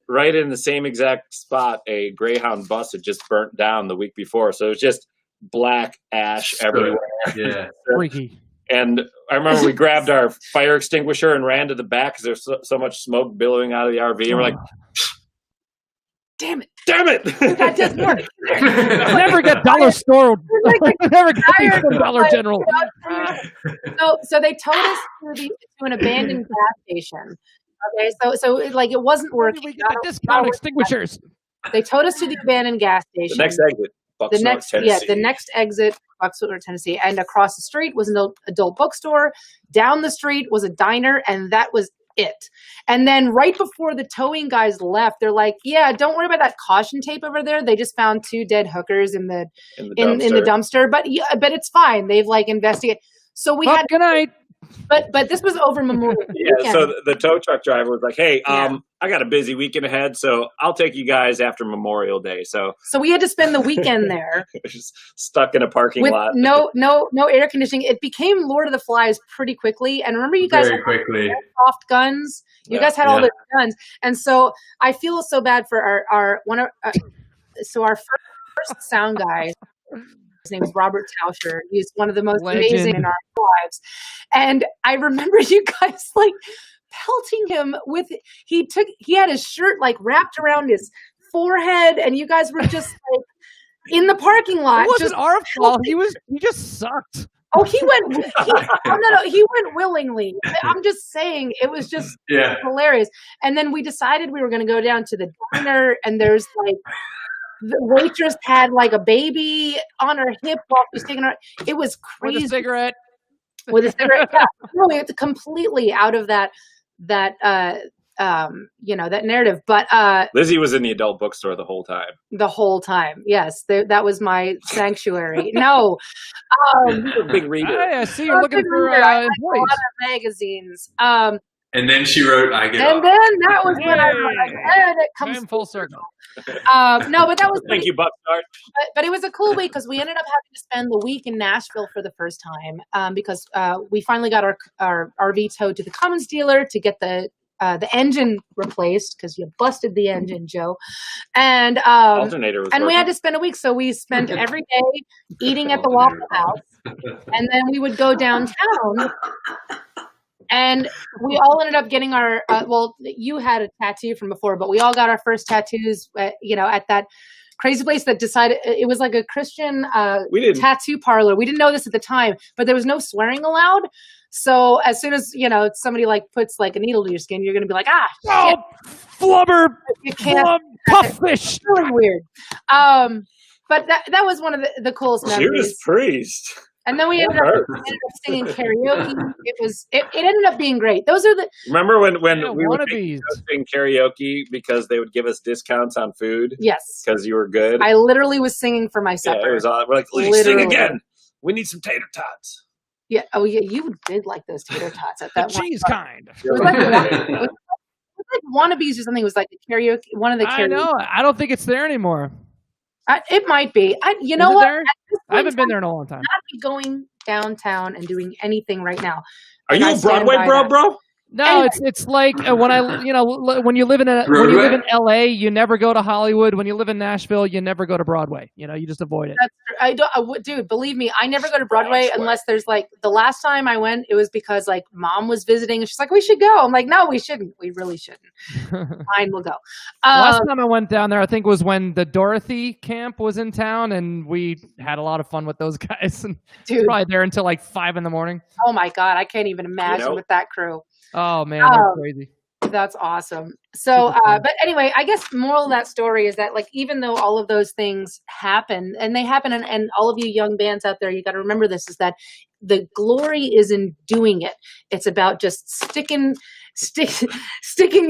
right in the same exact spot a Greyhound bus had just burnt down the week before. So it was just black ash everywhere. Yeah. Freaky. And I remember we grabbed our fire extinguisher and ran to the back because there's so much smoke billowing out of the RV. And we're like, damn it. That does work. Never get dollar store. Never get these from Dollar General. So they towed us to an abandoned gas station. Okay, so like it wasn't working. We get the discount extinguishers. They towed us to the abandoned gas station. The next exit, Bucksnort, Tennessee. The next exit, Bucksnort, Tennessee. And across the street was an adult bookstore. Down the street was a diner, and that was it. And then right before the towing guys left, they're like, "Yeah, don't worry about that caution tape over there. They just found 2 dead hookers in the dumpster, but it's fine. They've like investigated." So we had good night. But this was over Memorial Yeah, weekend. so the tow truck driver was like, "Hey, I got a busy weekend ahead, so I'll take you guys after Memorial Day." So we had to spend the weekend there, just stuck in a parking with lot. no air conditioning. It became Lord of the Flies pretty quickly. And remember, you guys Very had quickly. soft guns. You guys had all those guns, and so I feel so bad for our first sound guy. His name is Robert Tauscher. He's one of the most amazing in our lives. And I remember you guys like pelting him with, he had his shirt like wrapped around his forehead, and you guys were just like in the parking lot. It wasn't our fault. He just sucked. Oh, he went willingly. I'm just saying, it was just hilarious. And then we decided we were going to go down to the diner, and there's like, the waitress had like a baby on her hip while she was taking her. It was crazy. With a cigarette. Yeah. No, it's completely out of that that narrative. But Lizzie was in the adult bookstore the whole time. The whole time, yes, that was my sanctuary. No, you're a big reader. I see you're looking for I like employees. a lot of magazines. And then she wrote, "I get and off." then that was when I was like, and it comes I'm full circle. No, but that was Thank you, Bucksnort. but it was a cool week because we ended up having to spend the week in Nashville for the first time because we finally got our RV towed to the Cummins dealer to get the engine replaced because you busted the engine, Joe. And Alternator was and we working. had to spend a week, so we spent every day eating at the Waffle House, and then we would go downtown. And we all ended up getting our, you had a tattoo from before, but we all got our first tattoos, at that crazy place that decided it was like a Christian tattoo parlor. We didn't know this at the time, but there was no swearing allowed. So as soon as, somebody like puts like a needle to your skin, you're going to be like, oh, flubber, you can't. puffish. It's really weird. But that was one of the coolest memories. Judas Priest. And then we ended up singing karaoke. It ended up being great. Those are the. Remember when we would wannabes. sing karaoke because they would give us discounts on food? Yes. Because you were good. I literally was singing for my supper. Yeah, it was all, we're like, sing again. We need some tater tots. Yeah. Oh, yeah. You did like those tater tots at that Cheese one. kind. It was like wannabes or something. It was like the karaoke. One of the karaoke. I know. I don't think it's there anymore. It might be. You Is know it what? there? I haven't been there in a long time. Not be going downtown and doing anything right now. Are you a Broadway bro? No, Anyway. it's like when when you live in LA, you never go to Hollywood. When you live in Nashville, you never go to Broadway. You just avoid it. That's true. Dude, believe me, I never go to Broadway unless there's like the last time I went, it was because like mom was visiting and she's like, we should go. I'm like, no, we shouldn't. We really shouldn't. Fine, we'll go. Last time I went down there, I think was when the Dorothy camp was in town, and we had a lot of fun with those guys. And Dude, probably there until like 5 a.m. Oh my God, I can't even imagine with that crew. Oh man, that's crazy. That's awesome. So, but anyway, I guess moral of that story is that like, even though all of those things happen and they happen, and all of you young bands out there, you got to remember this, is that the glory is in doing it. It's about just sticking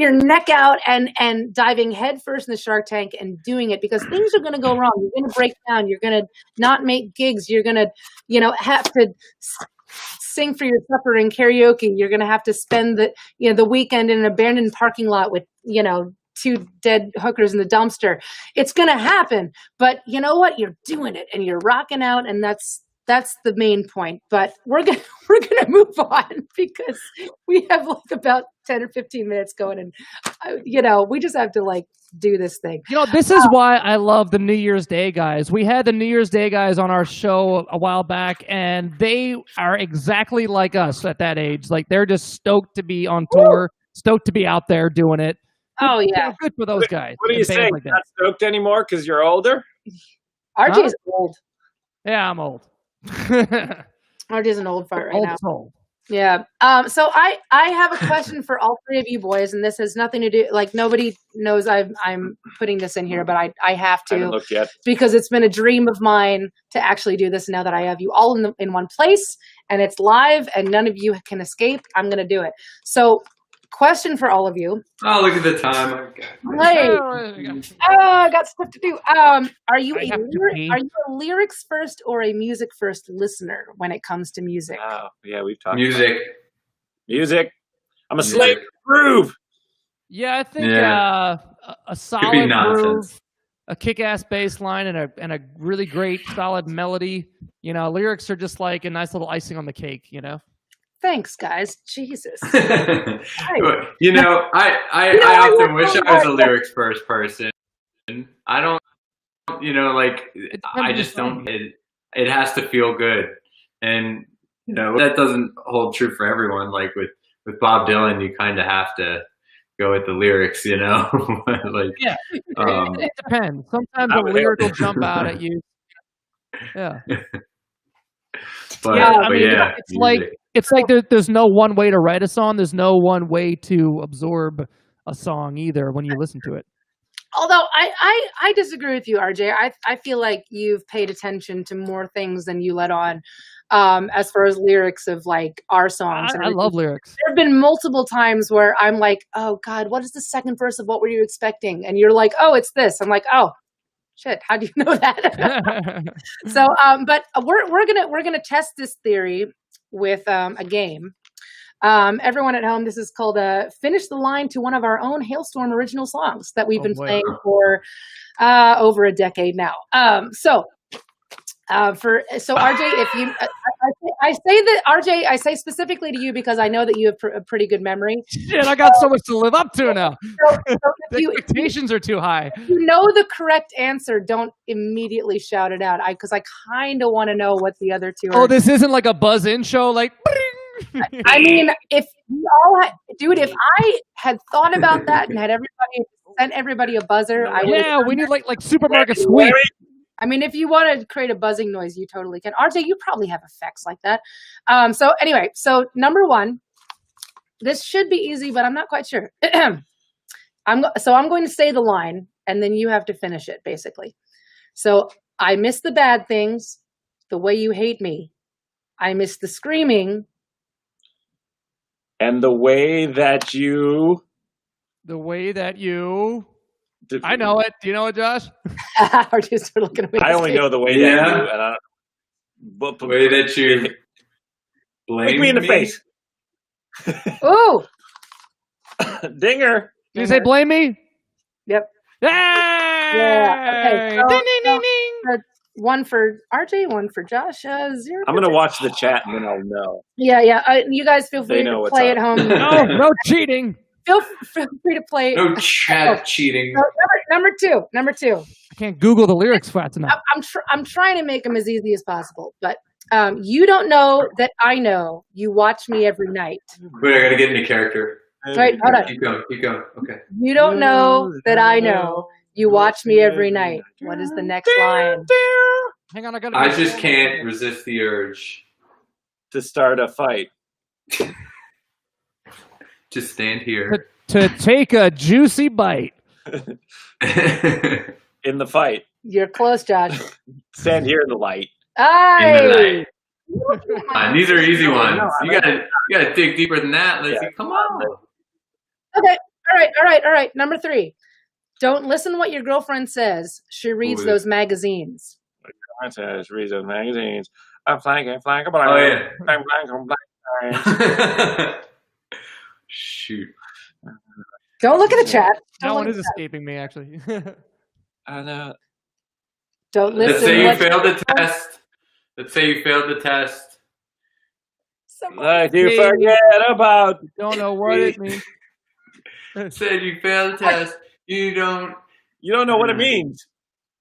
your neck out and diving headfirst in the shark tank and doing it, because things are going to go wrong. You're going to break down. You're going to not make gigs. You're going to, have to sing for your supper in karaoke. You're going to have to spend the weekend in an abandoned parking lot with, 2 dead hookers in the dumpster. It's going to happen, but you know what? You're doing it and you're rocking out, and that's the main point. But we're gonna move on because we have like about 10 or 15 minutes going, and we just have to like do this thing. This is why I love the New Year's Day guys. We had the New Year's Day guys on our show a while back, and they are exactly like us at that age. Like, they're just stoked to be on tour, stoked to be out there doing it. Oh yeah, good for those guys. What are you saying? Like not stoked anymore because you're older? RJ's old. Yeah, I'm old. RJ's an old fart right now. Soul. Yeah. So I have a question for all 3 of you boys, and this has nothing to do, like, nobody knows I'm putting this in here, but I have to. I haven't looked yet. Because it's been a dream of mine to actually do this now that I have you all in one place and it's live and none of you can escape. I'm going to do it. So, question for all of you. Oh, look at the time. I got stuff to do. Are you a lyrics first or a music first listener when it comes to music? Oh, yeah, we've talked music. Music. I'm a slave to groove. Yeah, I think a solid groove, a kick-ass bass line, and a really great solid melody. Lyrics are just like a nice little icing on the cake. Thanks, guys. Jesus. I often wish I was a lyrics first person. I don't, I just don't. It has to feel good, and that doesn't hold true for everyone. Like with Bob Dylan, you kind of have to go with the lyrics, like it depends. Sometimes the lyric will jump out at you. Yeah. It's like there's no one way to write a song. There's no one way to absorb a song either when you listen to it. Although I disagree with you, RJ. I feel like you've paid attention to more things than you let on, as far as lyrics of like our songs. I love lyrics. There have been multiple times where I'm like, oh God, what is the second verse of What Were You Expecting? And you're like, oh, it's this. I'm like, oh, shit, how do you know that? So, but we're gonna test this theory with a game. Everyone at home, this is called Finish the Line to one of our own Halestorm original songs that we've been playing for over a decade now. So RJ, if you, I say that RJ, I say specifically to you because I know that you have a pretty good memory. Shit, I got so much to live up to now. So the expectations are too high. If you know the correct answer, don't immediately shout it out. Because I kind of want to know what the other two are. Oh, this isn't like a buzz-in show, like. I mean, if you all if I had thought about that and had sent everybody a buzzer, we need like supermarket sweep. I mean, if you want to create a buzzing noise, you totally can. RJ, you probably have effects like that. So anyway, so number 1, this should be easy, but I'm not quite sure. I'm going to say the line, and then you have to finish it, basically. So I miss the bad things, the way you hate me. I miss the screaming. And the way that you. I know it. Do you know it, Josh? RJ's looking at me. I only know the way that you. And I don't, the way that you blame me in the face. Ooh. Dinger. Did you say blame me? Yep. Yay! Yeah. Okay. So, ding, ding, ding, ding. one for RJ, one for Josh. 0. I'm gonna watch the chat and then I'll know. Yeah. You guys feel free to play at home. No cheating. Feel free to play. No chat cheating. Number two. I can't Google the lyrics fast enough. I'm trying to make them as easy as possible, but you don't know that I know. You watch me every night. Wait, I gotta get into character. Right, hold on. Keep going. Okay. You don't know that I know. You watch me every night. What is the next line? Hang on, I just can't resist the urge to start a fight. Just stand here. To take a juicy bite. In the fight. You're close, Josh. Stand here in the light. Aye. These are easy ones. You gotta dig deeper than that, Lizzie. Yeah. Come on. Okay. All right. Number 3. Don't listen to what your girlfriend says. She reads those magazines. She reads those magazines. I'm flanking, but Oh yeah. I'm Shoot. Don't look at the chat. That one is escaping me, actually. I know. Don't listen. Let's say you failed the test. Like you forget about. Don't know what it means. Said you failed the test. You don't know what it means.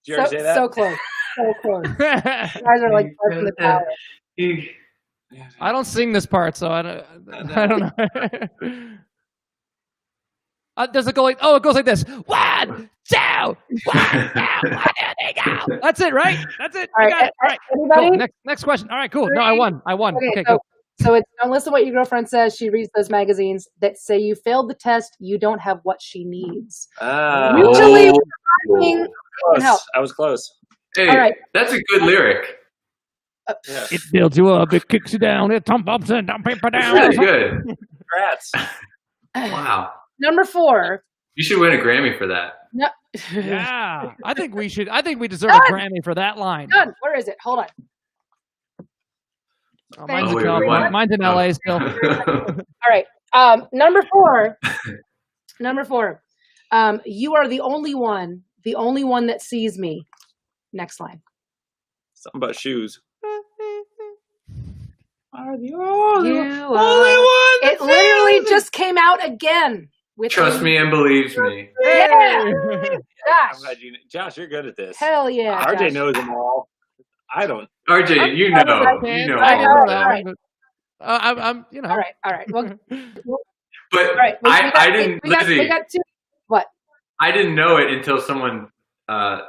Did you ever say that? So close. So close. You guys are like in the power. I don't sing this part, so I don't know. Does it go like? Oh, it goes like this. 1, 2, 1, 2, 1, 2, 3, go. That's it, right? That's it. All right. Got it. All right. Everybody? Cool. Next question. All right, cool. No, I won. Okay, so, cool. So it's don't listen to what your girlfriend says. She reads those magazines that say you failed the test. You don't have what she needs. Usually, I was close. Hey, all right. That's a good lyric. Yeah. It builds you up. It kicks you down. It thump ups and down paper down. Really good. Congrats. Wow. Number 4. You should win a Grammy for that. No. Yeah, I think we should. I think we deserve a Grammy for that line. Done. Where is it? Hold on. Oh, mine's in LA still. All right. Number 4. Number 4. You are the only one that sees me. Next line. Something about shoes. Are the only one. It literally just came out again. Trust me and believes me. Yeah. I'm glad Josh, you're good at this. Hell yeah. RJ Josh. knows them all. I don't. RJ, you know all right. of them. I'm, All right. Well, But right. I didn't, Lizzie, we got 2. What? I didn't know it until someone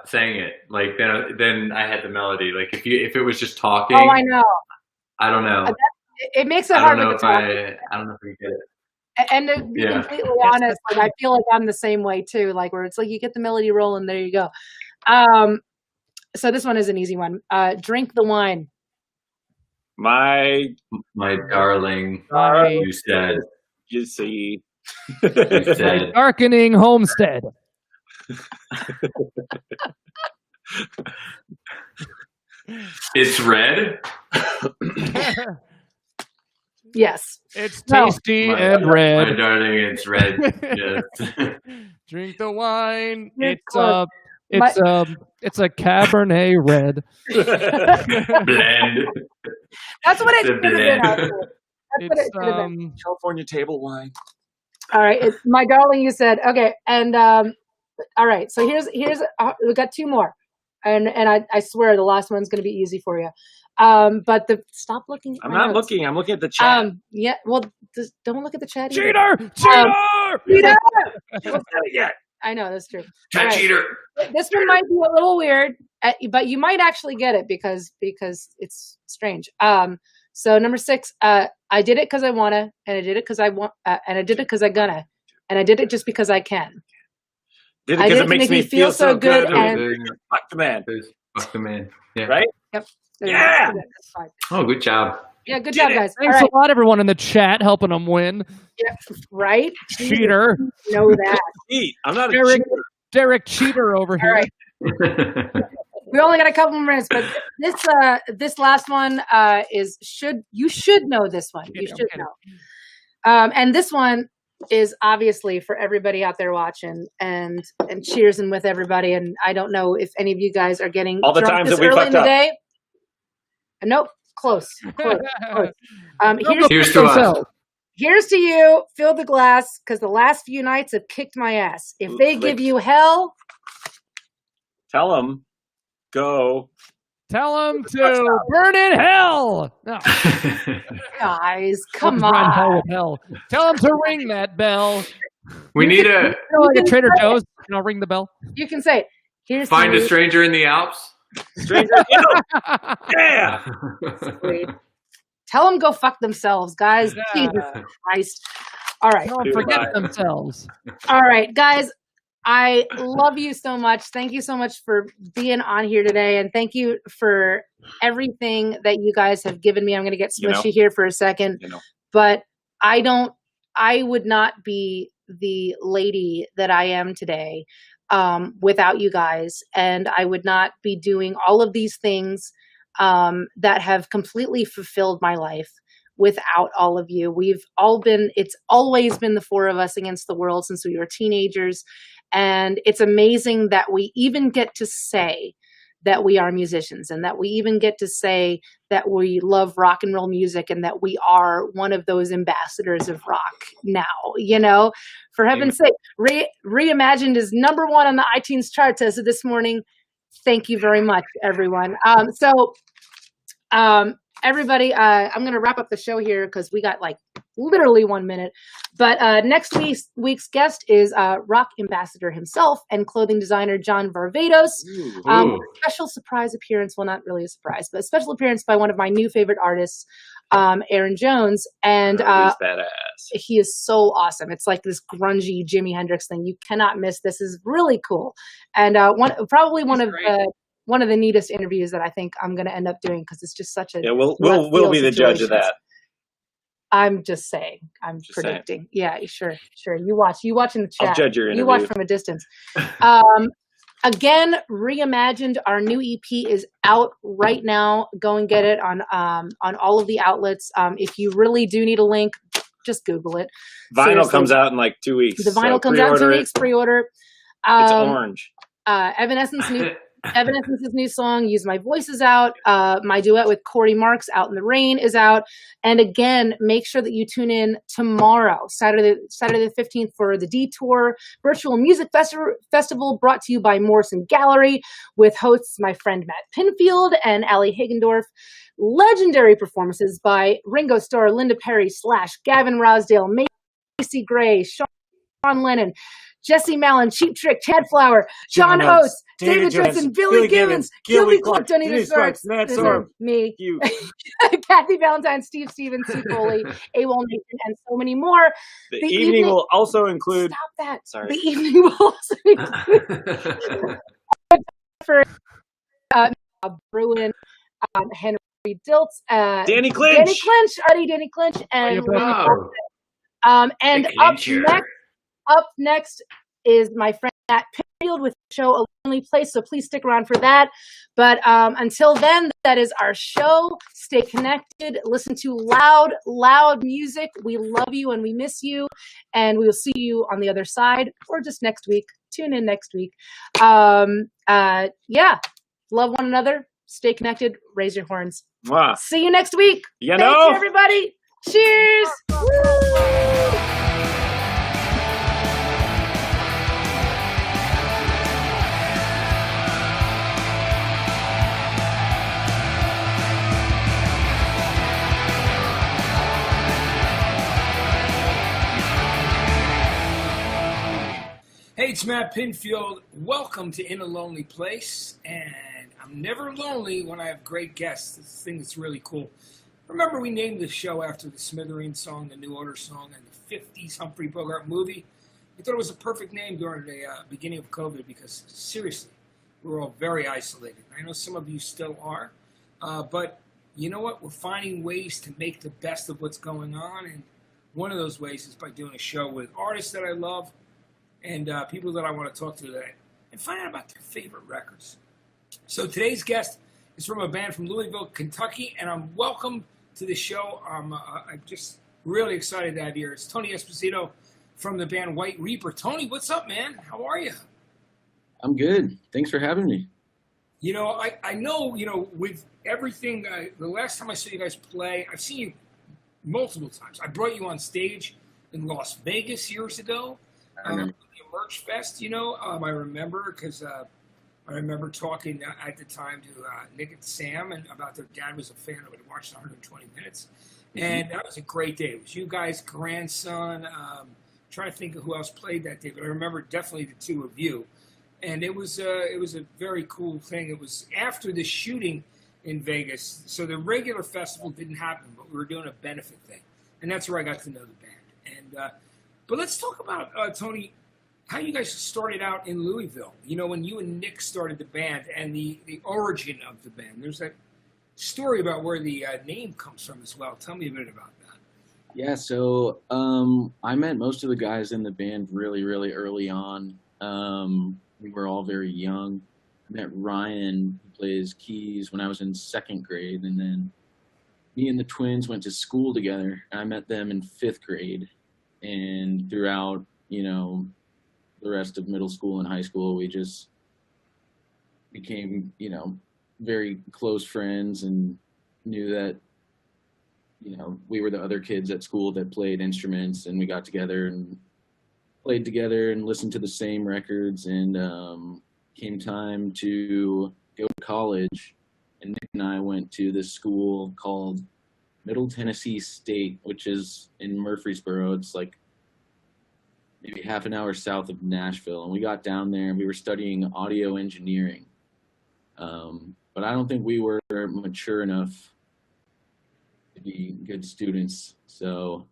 sang it. Like then I had the melody. Like if it was just talking. Oh, I know. I don't know. It makes it hard I to talk. I don't know if we get it. And to be completely honest, like I feel like I'm the same way too. Like where it's like you get the melody rolling, there you go. So this one is an easy one. Drink the wine. My darling, you said. You see. You said. Darkening homestead. It's red. Yes. It's tasty and red. My darling, it's red. Yes. Drink the wine. You're It's a Cabernet red. Blend. That's what it The should have been. blend. That's what it should have been. California table wine. All right, it's my darling. You said okay, and all right. So here's we got 2 more, and I swear the last one's going to be easy for you. But stop looking. At I'm my not notes. looking. I'm looking at the chat. Yeah. Well, don't look at the chat. Either. Cheater! Cheater! Yeah. I know that's true. Chat All right. cheater. This one might be a little weird, but you might actually get it because it's strange. So number 6, I did it because I wanna, and I did it because I want, and I did it because I gonna, and I did it just because I can. Did it because it makes me feel so good. And Fuck the man. Fuck the man. Yeah. Right? Yep. Yeah. That's fine. Oh, good job. Yeah, good job, guys. Thanks All right. a lot, everyone in the chat, helping them win. Yeah, right? Cheater. You know that. Eat. I'm not a Derek, cheater. Derek Cheater over here. All right. We only got a couple more minutes, but this last one you should know this one. You should know. And this one, is obviously for everybody out there watching and cheersing with everybody. And I don't know if any of you guys are getting all the drunk times this that we early in fucked the up. day. Nope, close. Here's to us. Here's to you. Fill the glass, because the last few nights have kicked my ass. If they give you hell, tell them, go. Tell them to burn in hell. No. guys, come Run on. hell with hell. Tell them to ring that bell. We need a You know, like a Trader Joe's, and I'll ring the bell. You can say it. Here's find to a you. stranger in the Alps. Stranger, yeah. Sweet. Tell them go fuck themselves, guys. Yeah. Jesus Christ. All right. Tell them forget themselves. All right, guys. I love you so much. Thank you so much for being on here today. And thank you for everything that you guys have given me. I'm going to get smushy here for a second. But I would not be the lady that I am today without you guys. And I would not be doing all of these things that have completely fulfilled my life without all of you. It's always been the four of us against the world since we were teenagers. And it's amazing that we even get to say that we are musicians, and that we even get to say that we love rock and roll music, and that we are one of those ambassadors of rock now, for heaven's sake. Reimagined is #1 on the iTunes charts as of this morning. Thank you very much, everyone. Everybody, I'm going to wrap up the show here because we got like literally 1 minute. But next week's guest is rock ambassador himself and clothing designer John Varvatos. Special surprise appearance. Well, not really a surprise, but a special appearance by one of my new favorite artists, Aaron Jones. And he's badass. He is so awesome. It's like this grungy Jimi Hendrix thing. You cannot miss. This is really cool. And probably one of the neatest interviews that I think I'm going to end up doing, because it's just such a we'll be the judge of that. I'm just saying. I'm just predicting. Saying. Yeah, sure. You watch in the chat. I'll judge your interview. You watch from a distance. Again, Reimagined, our new EP is out right now. Go and get it on all of the outlets. If you really do need a link, just Google it. Vinyl Seriously. comes out in like 2 weeks. The vinyl comes out in 2 weeks. Pre-order. It's orange. Evanescence's new song, Use My Voice, is out. My duet with Corey Marks, Out in the Rain, is out. And again, make sure that you tune in tomorrow, Saturday the 15th, for the Detour Virtual Music Festival, brought to you by Morrison Gallery, with hosts my friend Matt Pinfield and Ali Hagendorf. Legendary performances by Ringo Starr, Linda Perry / Gavin Rossdale, Macy Gray, Sean Lennon, Jesse Mallon, Cheap Trick, Chad Flower, John Oates, David Dresden, Billy Gibbons, Gilby Clark, Donita Sparks, Matt Sorb, me, you, Kathy Valentine, Steve Stevens, Steve Foley, AWOL Nation, and so many more. The evening will also include... Stop that. Sorry. The evening will also include... for Bruin, Henry Diltz, Danny Clinch, Danny Clinch, and and up next is my friend Matt Pinfield with the show A Lonely Place, so please stick around for that. But until then, that is our show. Stay connected. Listen to loud music. We love you and we miss you, and we will see you on the other side, or just next week. Tune in next week. Love one another. Stay connected. Raise your horns. Wow. See you next week. Thank you, everybody. Cheers. Woo! Hey, it's Matt Pinfield. Welcome to In a Lonely Place. And I'm never lonely when I have great guests. This thing that's really cool. Remember, we named the show after the Smithereen song, the New Order song, and the 50s Humphrey Bogart movie. We thought it was a perfect name during the beginning of COVID because, seriously, we were all very isolated. I know some of you still are. But you know what? We're finding ways to make the best of what's going on. And one of those ways is by doing a show with artists that I love, and people that I want to talk to today, and find out about their favorite records. So today's guest is from a band from Louisville, Kentucky, and I'm welcome to the show. I'm just really excited to have you here. It's Tony Esposito from the band White Reaper. Tony, what's up, man? How are you? I'm good. Thanks for having me. You know, I know, you know, with everything, the last time I saw you guys play, I've seen you multiple times. I brought you on stage in Las Vegas years ago, I remember. the Merch Fest, you know. I remember because I remember talking at the time to Nick and Sam and about their dad was a fan of it, watched 120 Minutes. And that was a great day. It was you guys, grandson, trying to think of who else played that day, but I remember definitely the two of you. And it was a very cool thing. It was after the shooting in Vegas, so the regular festival didn't happen, but we were doing a benefit thing, and that's where I got to know the band. And but let's talk about Tony, how you guys started out in Louisville. You know, when you and Nick started the band and the origin of the band. There's that story about where the name comes from as well. Tell me a bit about that. Yeah, so I met most of the guys in the band really, really early on. We were all very young. I met Ryan, who plays keys, when I was in second grade, and then me and the twins went to school together. I met them in fifth grade, and throughout, you know, the rest of middle school and high school, we just became, you know, very close friends and knew that, you know, we were the other kids at school that played instruments, and we got together and played together and listened to the same records. And came time to go to college, and Nick and I went to this school called Middle Tennessee State, which is in Murfreesboro. It's like maybe half an hour south of Nashville. And we got down there and we were studying audio engineering. But I don't think we were mature enough to be good students. So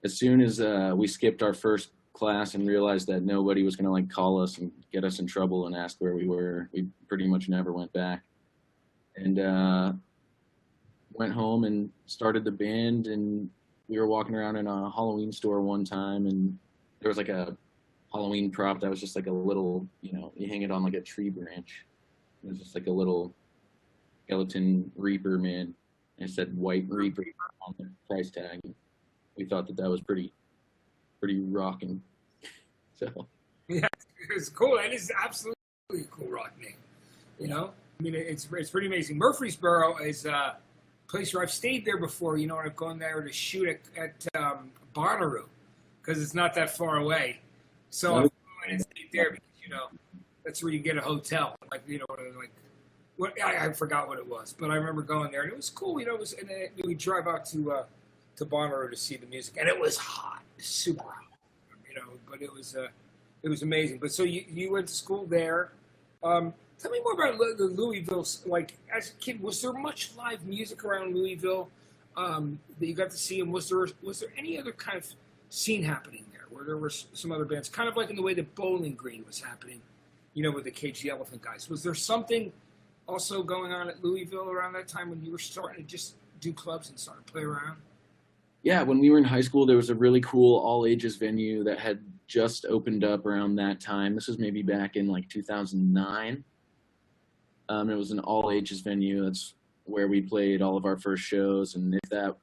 as soon as we skipped our first class and realized that nobody was going to like call us and get us in trouble and ask where we were, we pretty much never went back. And went home and started the band. And we were walking around in a Halloween store one time, and there was like a Halloween prop that was just like a little, you know, you hang it on like a tree branch. It was just like a little skeleton Reaper man, and it said White Reaper on the price tag. We thought that that was pretty rocking. So Yeah, it's cool. That is absolutely a cool rock name. You know, I mean, it's pretty amazing. Murfreesboro is a place where I've stayed there before. You know, and I've gone there to shoot at Bonnaroo because it's not that far away. So I've gone and stayed there because, you know, that's where you get a hotel. Like, you know, like what I forgot what it was, but I remember going there and it was cool. You know, and then we drive out to Bonnaroo to see the music, and it was hot, super hot. You know, but it was amazing. But so you went to school there. Tell me more about the Louisville. Like, as a kid, was there much live music around Louisville that you got to see? And was there any other kind of scene happening there, where there were some other bands, kind of like in the way that Bowling Green was happening, you know, with the Cage the Elephant guys? Was there something also going on at Louisville around that time when you were starting to just do clubs and start to play around? yeah, when we were in high school, there was a really cool all ages venue that had just opened up around that time. This was maybe back in like 2009. It was an all ages venue. That's where we played all of our first shows. And if that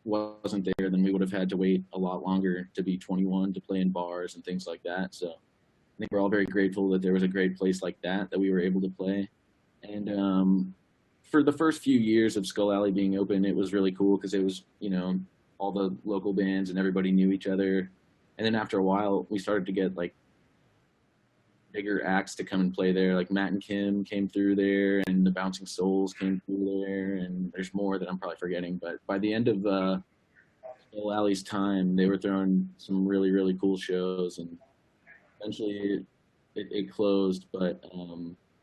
wasn't there, then we would have had to wait a lot longer to be 21 to play in bars and things like that. So I think we're all very grateful that there was a great place like that we were able to play. And for the first few years of Skull Alley being open, it was really cool because it was, you know, all the local bands and everybody knew each other. And then after a while, we started to get like bigger acts to come and play there. Like Matt and Kim came through there, and the Bouncing Souls came through there, and there's more that I'm probably forgetting. But by the end of Skull Alley's time, they were throwing some really, really cool shows, and eventually it closed. But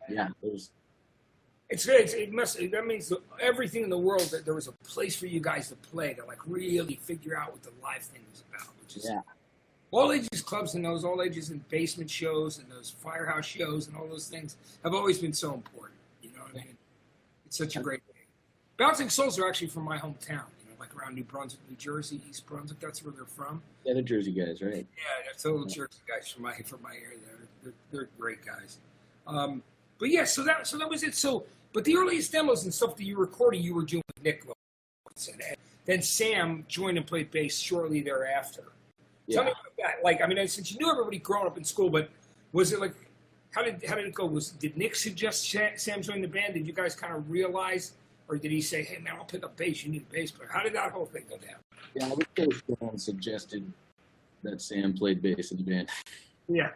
yeah, it was. That means everything in the world, that there was a place for you guys to play to like really figure out what the live thing was about, which is all ages clubs and those all ages and basement shows and those firehouse shows and all those things have always been so important. You know what I mean? It's such a great thing. Bouncing Souls are actually from my hometown, you know, like around New Brunswick, New Jersey, East Brunswick. That's where they're from. Yeah, the Jersey guys, right? Yeah, they're total Jersey guys from my area. They're great guys. But yeah, so that was it. So, but the earliest demos and stuff that you recorded, you were doing with Nick. And then Sam joined and played bass shortly thereafter. Tell me about that. Like, I mean, since you knew everybody growing up in school, but was it like, how did it go? Did Nick suggest Sam join the band? Did you guys kind of realize, or did he say, "Hey man, I'll pick up bass. You need a bass player"? How did that whole thing go down? Yeah, I would say Sam suggested that Sam played bass in the band. Yeah,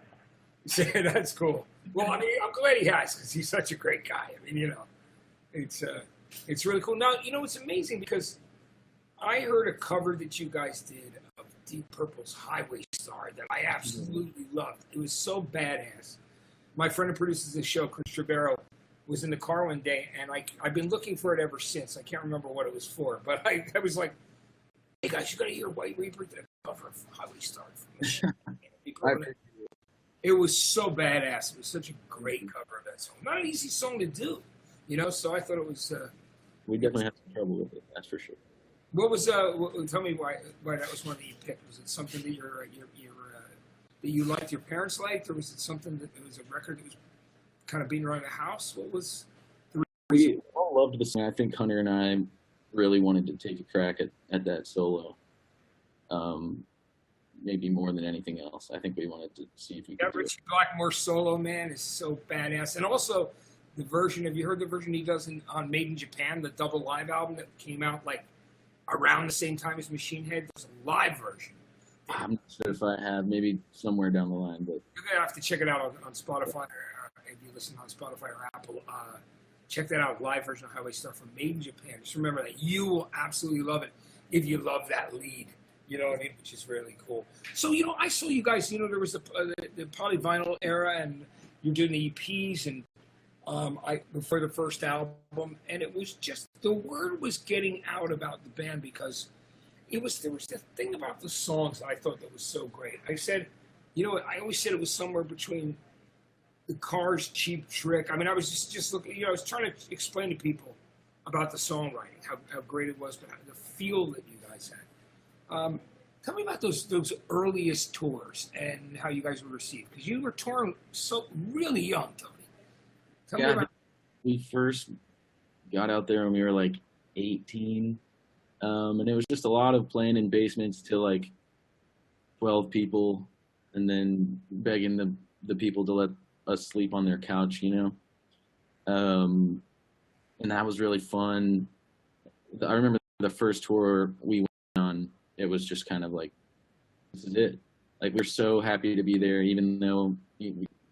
that's cool. Well, I mean, I'm glad he has because he's such a great guy. I mean, it's really cool. Now, it's amazing because I heard a cover that you guys did of Deep Purple's Highway Star that I absolutely loved. It was so badass. My friend who produces this show, Chris Trevero, was in the car one day, and I've been looking for it ever since. I can't remember what it was for, but I was like, "Hey guys, you got to hear White Reaper, the cover of Highway Star." It was so badass. It was such a great cover of that song. Not an easy song to do, So I thought it was. We definitely had some trouble with it. That's for sure. What was? Tell me why that was one that you picked. Was it something that that you liked, your parents liked, or was it something that it was a record that was kind of being around the house? What was the reason? We all loved the song. I think Hunter and I really wanted to take a crack at that solo. Maybe more than anything else. I think we wanted to see if we could do Richie Blackmore solo, man, is so badass. And also the version, have you heard the version he does on Made in Japan, the double live album that came out like around the same time as Machine Head? There's a live version. I'm not sure if I have, maybe somewhere down the line, but you're gonna have to check it out on Spotify, if you listen on Spotify or Apple. Check that out, live version of Highway Star from Made in Japan. Just remember that you will absolutely love it if you love that lead. You know what I mean? Which is really cool. So, I saw you guys, there was the polyvinyl era, and you're doing the EPs, and before the first album, and it was just, the word was getting out about the band because there was the thing about the songs that I thought that was so great. I said, I always said it was somewhere between the Cars' Cheap Trick. I mean, I was just looking, I was trying to explain to people about the songwriting, how great it was, but the feel that you guys had. Tell me about those earliest tours and how you guys were received, because you were touring so really young, Tony. Tell me about. We first got out there when we were like 18, and it was just a lot of playing in basements to like 12 people, and then begging the people to let us sleep on their couch, and that was really fun. I remember the first tour we went on. It was just kind of like, this is it. Like, we're so happy to be there, even though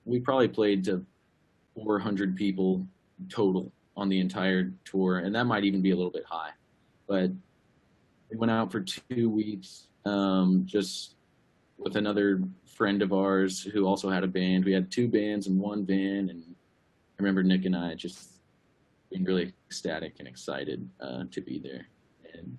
we probably played to 400 people total on the entire tour, and that might even be a little bit high. But we went out for 2 weeks, just with another friend of ours who also had a band. We had 2 bands in one van, and I remember Nick and I just being really ecstatic and excited to be there. And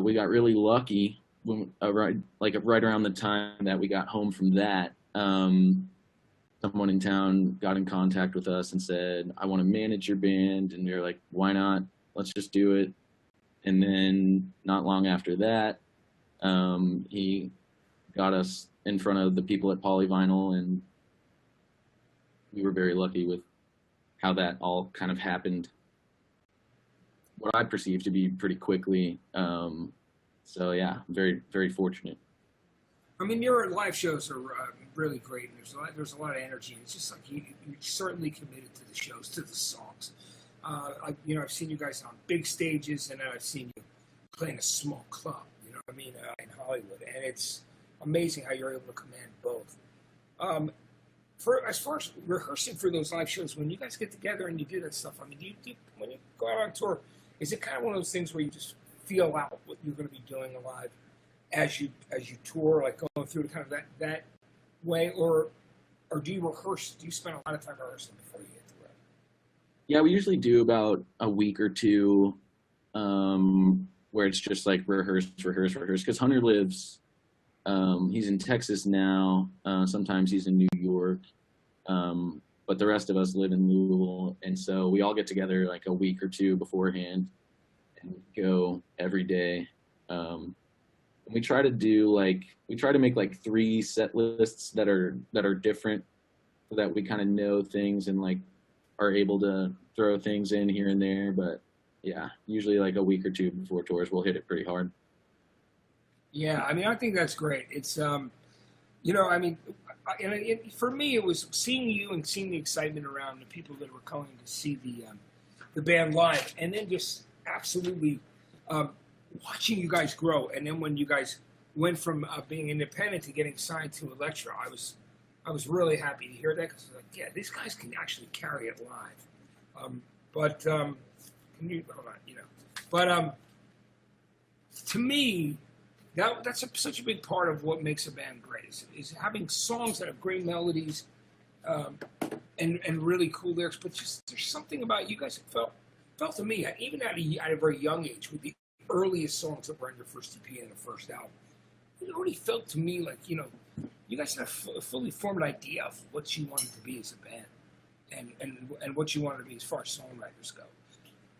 we got really lucky when right around the time that we got home from that. Someone in town got in contact with us and said, "I want to manage your band," and we were like, "Why not? Let's just do it." And then not long after that, he got us in front of the people at Polyvinyl, and we were very lucky with how that all kind of happened. What I perceived to be pretty quickly. So yeah, very, very fortunate. I mean, your live shows are really great, and there's a lot of energy. It's just like you're certainly committed to the shows, to the songs. I've seen you guys on big stages, and then I've seen you play in a small club. You know what I mean, in Hollywood, and it's amazing how you're able to command both. As far as rehearsing for those live shows, when you guys get together and you do that stuff, I mean, when you go out on tour, is it kind of one of those things where you just feel out what you're going to be doing live as you tour, like going through kind of that way, or do you rehearse? Do you spend a lot of time rehearsing before you hit the road? Yeah, we usually do about a week or two, where it's just like rehearse. Because Hunter lives, he's in Texas now. Sometimes he's in New York, but the rest of us live in Louisville, and so we all get together like a week or two beforehand and go every day. We try to make like 3 set lists that are different, so that we kind of know things and like are able to throw things in here and there. But yeah, usually like a week or two before tours, we'll hit it pretty hard. Yeah, I mean, I think that's great. It's, you know, I mean, for me, it was seeing you and seeing the excitement around the people that were coming to see the band live, and then just absolutely watching you guys grow. And then when you guys went from being independent to getting signed to Elektra, I was really happy to hear that, because I was like, yeah, these guys can actually carry it live. Can you hold on? You know, but to me, that's such a big part of what makes a band great is having songs that have great melodies and really cool lyrics. But just there's something about you guys that felt to me, even at a very young age, with the earliest songs that were on your first EP and the first album, it already felt to me like, you know, you guys had a fully formed idea of what you wanted to be as a band and what you wanted to be as far as songwriters go.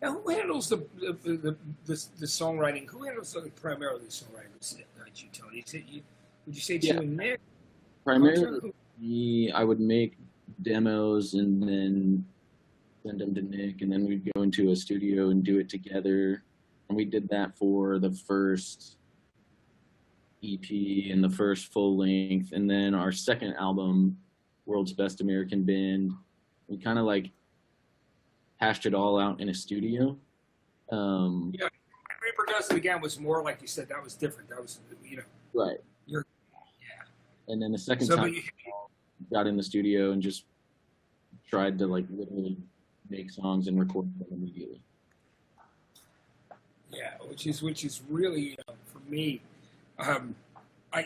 Now, who handles the songwriting? Who handles primarily the songwriting? You, Tony. Would you say it's you and Nick? Primarily, I would make demos and then send them to Nick, and then we'd go into a studio and do it together. And we did that for the first EP and the first full length, and then our second album, World's Best American Band, we kind of like hashed it all out in a studio. Yeah, Reaper Does It Again was more like you said. That was different. That was, you know, right. Yeah. And then the second time, got in the studio and just tried to like literally make songs and record them immediately. Yeah, which is really for me. I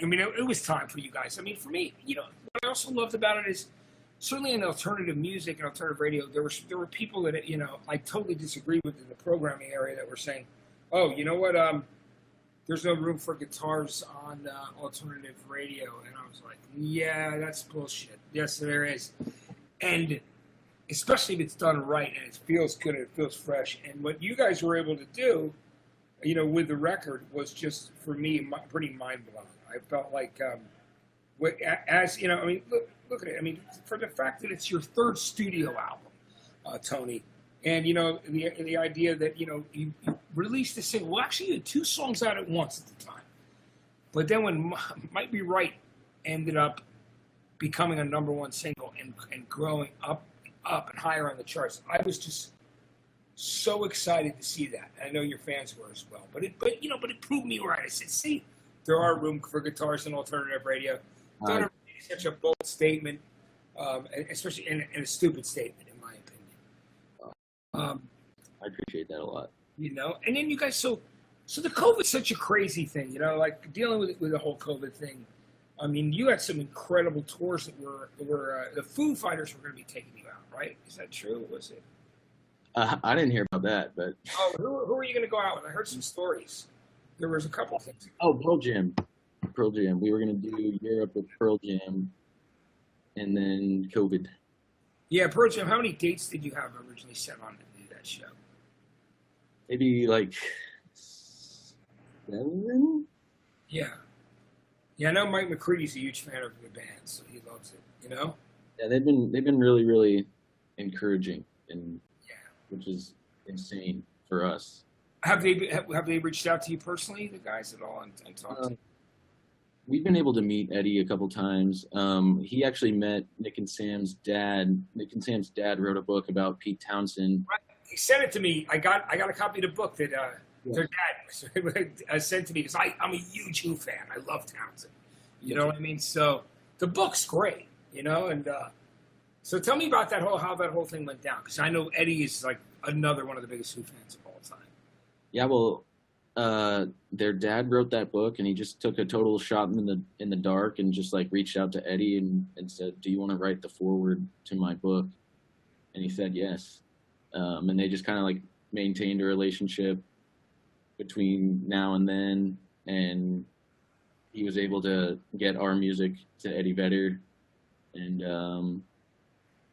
mean, it was time for you guys. I mean, for me, you know, what I also loved about it is certainly in alternative music and alternative radio, there were people that, you know, I totally disagree with in the programming area that were saying, oh, you know what, there's no room for guitars on alternative radio. And I was like, yeah, that's bullshit. Yes, there is. And especially if it's done right and it feels good and it feels fresh. And what you guys were able to do, you know, with the record was just, for me, pretty mind-blowing. I felt like, as, you know, I mean, look at it. I mean, for the fact that it's your third studio album, Tony, and, you know, the idea that, you know, you released a single. Well, actually, you had two songs out at once at the time. But then when Might Be Right ended up becoming a #1 single and growing up and higher on the charts, I was just so excited to see that. And I know your fans were as well. But it proved me right. I said, see, there are room for guitars in alternative radio. Don't be such a bold statement, especially in a stupid statement, in my opinion. I appreciate that a lot. You know, and then you guys, so the COVID's such a crazy thing, you know, like dealing with the whole COVID thing. I mean, you had some incredible tours that were the Foo Fighters were going to be taking you out, right? Is that true? Or was it? I didn't hear about that, but who are you going to go out with? I heard some stories. There was a couple of things. Oh, Pearl Jam. We were going to do Europe with Pearl Jam, and then COVID. Yeah, Pearl Jam. How many dates did you have originally set on to do that show? Maybe like 7. Yeah. Yeah, I know Mike McCready's a huge fan of the band, so he loves it. You know. Yeah, they've been really, really encouraging, and which is insane for us. Have they reached out to you personally, the guys at all, and talked to you? We've been able to meet Eddie a couple times. He actually met Nick and Sam's dad. Nick and Sam's dad wrote a book about Pete Townsend. Right. He sent it to me. I got a copy of the book that their dad sent to me, because I'm a huge Who fan. I love Townsend. You know what I mean? So the book's great, you know. And so tell me about how that whole thing went down, because I know Eddie is like another one of the biggest Who fans of all time. Yeah, well, their dad wrote that book, and he just took a total shot in the dark and just like reached out to Eddie and said, "Do you want to write the foreword to my book?" And he said yes. And they just kind of like maintained a relationship between now and then, and he was able to get our music to Eddie Vedder, and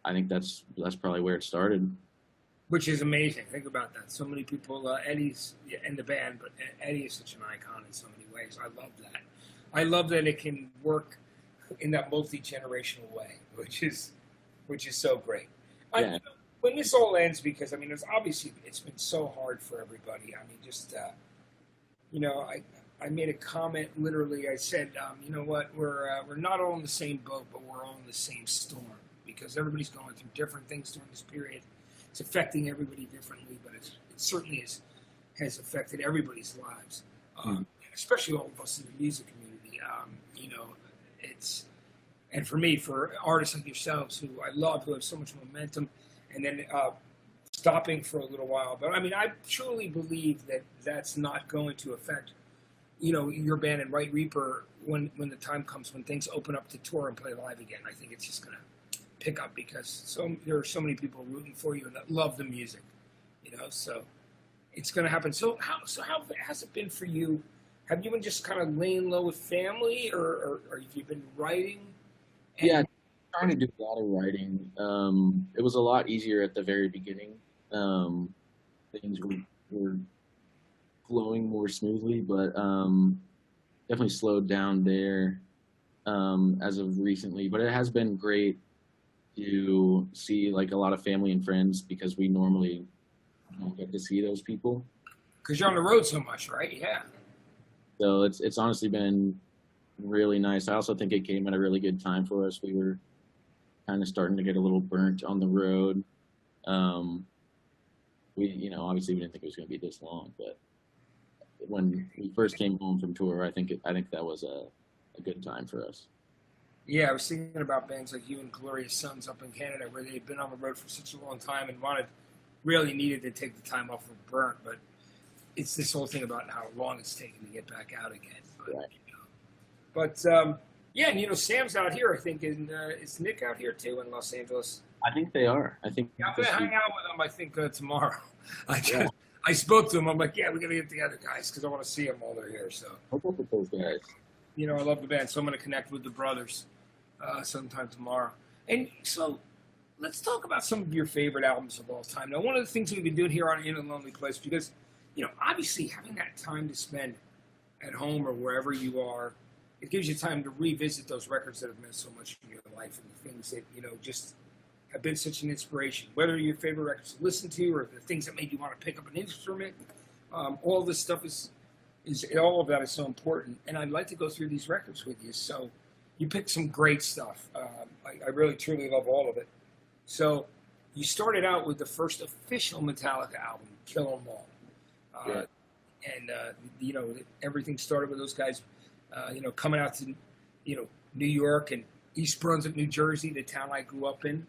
I think that's probably where it started. Which is amazing. Think about that. So many people, Eddie's in the band, but Eddie is such an icon in so many ways. I love that. I love that it can work in that multi-generational way, which is so great. Yeah. When this all ends, because I mean, it's been so hard for everybody. I mean, just you know, I made a comment. Literally, I said, you know what? We're not all in the same boat, but we're all in the same storm because everybody's going through different things during this period. It's affecting everybody differently, but it certainly has affected everybody's lives, especially all of us in the music community. You know, and for me, for artists like yourselves, who I love, who have so much momentum, and then stopping for a little while. But I mean, I truly believe that that's not going to affect, you know, your band and White Reaper when the time comes when things open up to tour and play live again. I think it's just going to pick up because there are so many people rooting for you and that love the music, you know. So it's going to happen. So how has it been for you? Have you been just kind of laying low with family, or have you been writing? Yeah, trying to do a lot of writing. It was a lot easier at the very beginning. Things were flowing more smoothly, but definitely slowed down there as of recently. But it has been great to see like a lot of family and friends because we normally don't get to see those people. Because you're on the road so much, right? Yeah. So it's honestly been really nice. I also think it came at a really good time for us. We were kind of starting to get a little burnt on the road. We, obviously we didn't think it was going to be this long, but when we first came home from tour, I think that was a good time for us. Yeah, I was thinking about bands like you and Glorious Sons up in Canada, where they've been on the road for such a long time and really needed to take the time off of burnt, but it's this whole thing about how long it's taken to get back out again. But, Right. Yeah, and Sam's out here, I think, and is Nick out here too in Los Angeles? I think they are. I think I'm going to hang out with them, I think, tomorrow. I spoke to him. I'm like, yeah, we got to get together, guys, because I want to see them while they're here. So, I'll look at those guys. I love the band, so I'm going to connect with the brothers sometime tomorrow. And so let's talk about some of your favorite albums of all time. Now, one of the things we've been doing here on In a Lonely Place, because, obviously having that time to spend at home or wherever you are, it gives you time to revisit those records that have meant so much in your life and the things that, just have been such an inspiration. Whether your favorite records to listen to or the things that made you want to pick up an instrument, all this stuff is all of that is so important. And I'd like to go through these records with you. So you picked some great stuff. I really, truly love all of it. So you started out with the first official Metallica album, Kill 'Em All. Yeah. And, everything started with those guys, coming out to, New York and East Brunswick, New Jersey, the town I grew up in,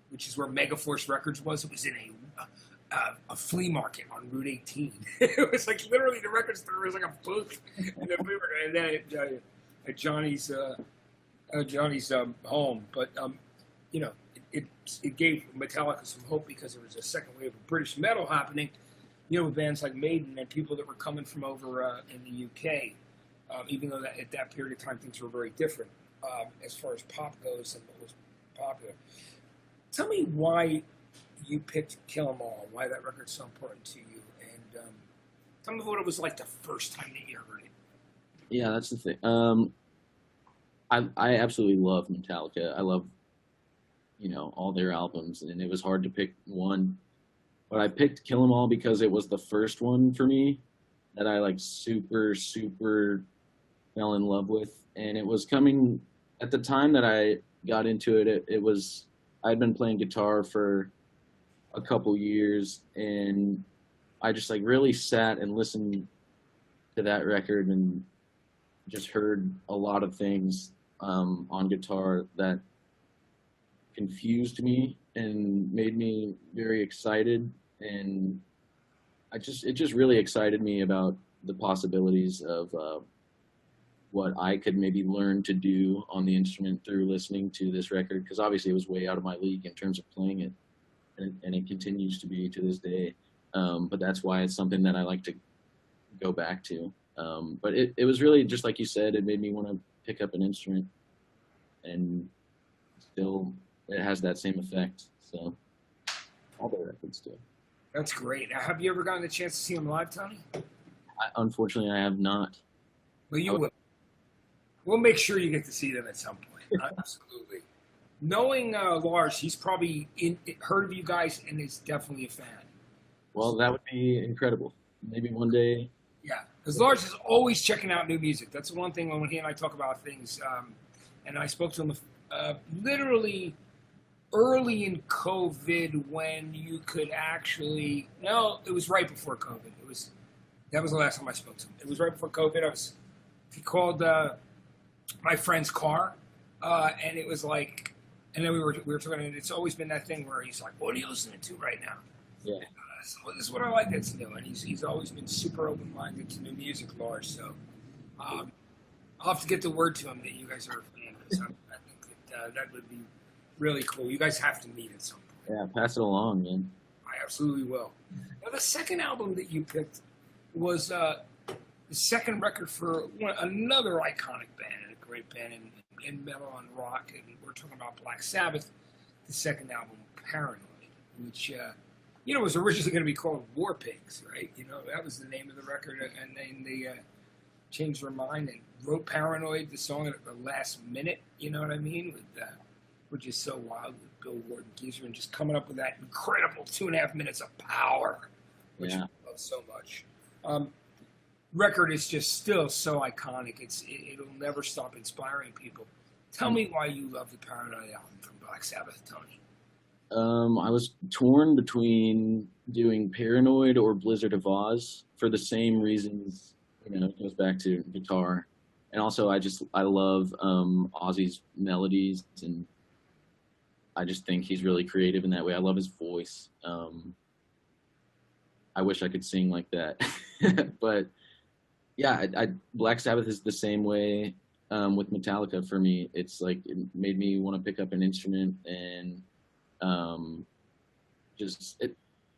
which is where Megaforce Records was. It was in a flea market on Route 18. It was like literally the record store was like a booth in the flea market. And then at Johnny's home. But, it gave Metallica some hope because there was a second wave of British metal happening, with bands like Maiden and people that were coming from over in the UK, even though at that period of time things were very different as far as pop goes and what was popular. Tell me why you picked Kill 'Em All, why that record's so important to you, and tell me what it was like the first time that you heard it. Yeah, that's the thing. I absolutely love Metallica. I love, all their albums, and it was hard to pick one. But I picked Kill 'Em All because it was the first one for me that I super, super fell in love with. And it was coming at the time that I got into it. I'd been playing guitar for a couple years, and I just really sat and listened to that record and just heard a lot of things on guitar that confused me and made me very excited, and it just really excited me about the possibilities of what I could maybe learn to do on the instrument through listening to this record, because obviously it was way out of my league in terms of playing it, and it continues to be to this day. But that's why it's something that I like to go back to. But it was really just like you said, it made me want to pick up an instrument, and still it has that same effect. So all the records do. That's great. Now, have you ever gotten the chance to see them live, Tony? Unfortunately, I have not. Well, you will. We'll make sure you get to see them at some point. Absolutely. Knowing Lars, he's probably heard of you guys and is definitely a fan. Well, that would be incredible. Maybe one day. Yeah. Because Lars is always checking out new music. That's the one thing when he and I talk about things. And I spoke to him literally early in COVID when you could actually. No, it was right before COVID. That was the last time I spoke to him. It was right before COVID. He called my friend's car, and it was like, and then we were talking. And it's always been that thing where he's like, "What are you listening to right now?" Yeah. So this is what I like that's new, and he's always been super open-minded to new music, Lars. So I'll have to get the word to him that you guys are a fan of this. I think that would be really cool. You guys have to meet at some point. Yeah, pass it along, man. I absolutely will. Now, the second album that you picked was the second record for another iconic band, and a great band in metal and rock, and we're talking about Black Sabbath. The second album, Paranoid, which was originally going to be called War Pigs, right? That was the name of the record, and then they changed their mind and wrote Paranoid, the song, at the last minute. You know what I mean? Which is so wild with Bill Ward and Geezer, and just coming up with that incredible 2.5 minutes of power, which I love so much. Record is just still so iconic. It'll never stop inspiring people. Tell me why you love the Paranoid album from Black Sabbath, Tony. I was torn between doing Paranoid or Blizzard of Oz for the same reasons. It goes back to guitar, and also I love Ozzy's melodies, and I just think he's really creative in that way. I love his voice. I wish I could sing like that, but yeah, Black Sabbath is the same way with Metallica for me. It's like it made me want to pick up an instrument, and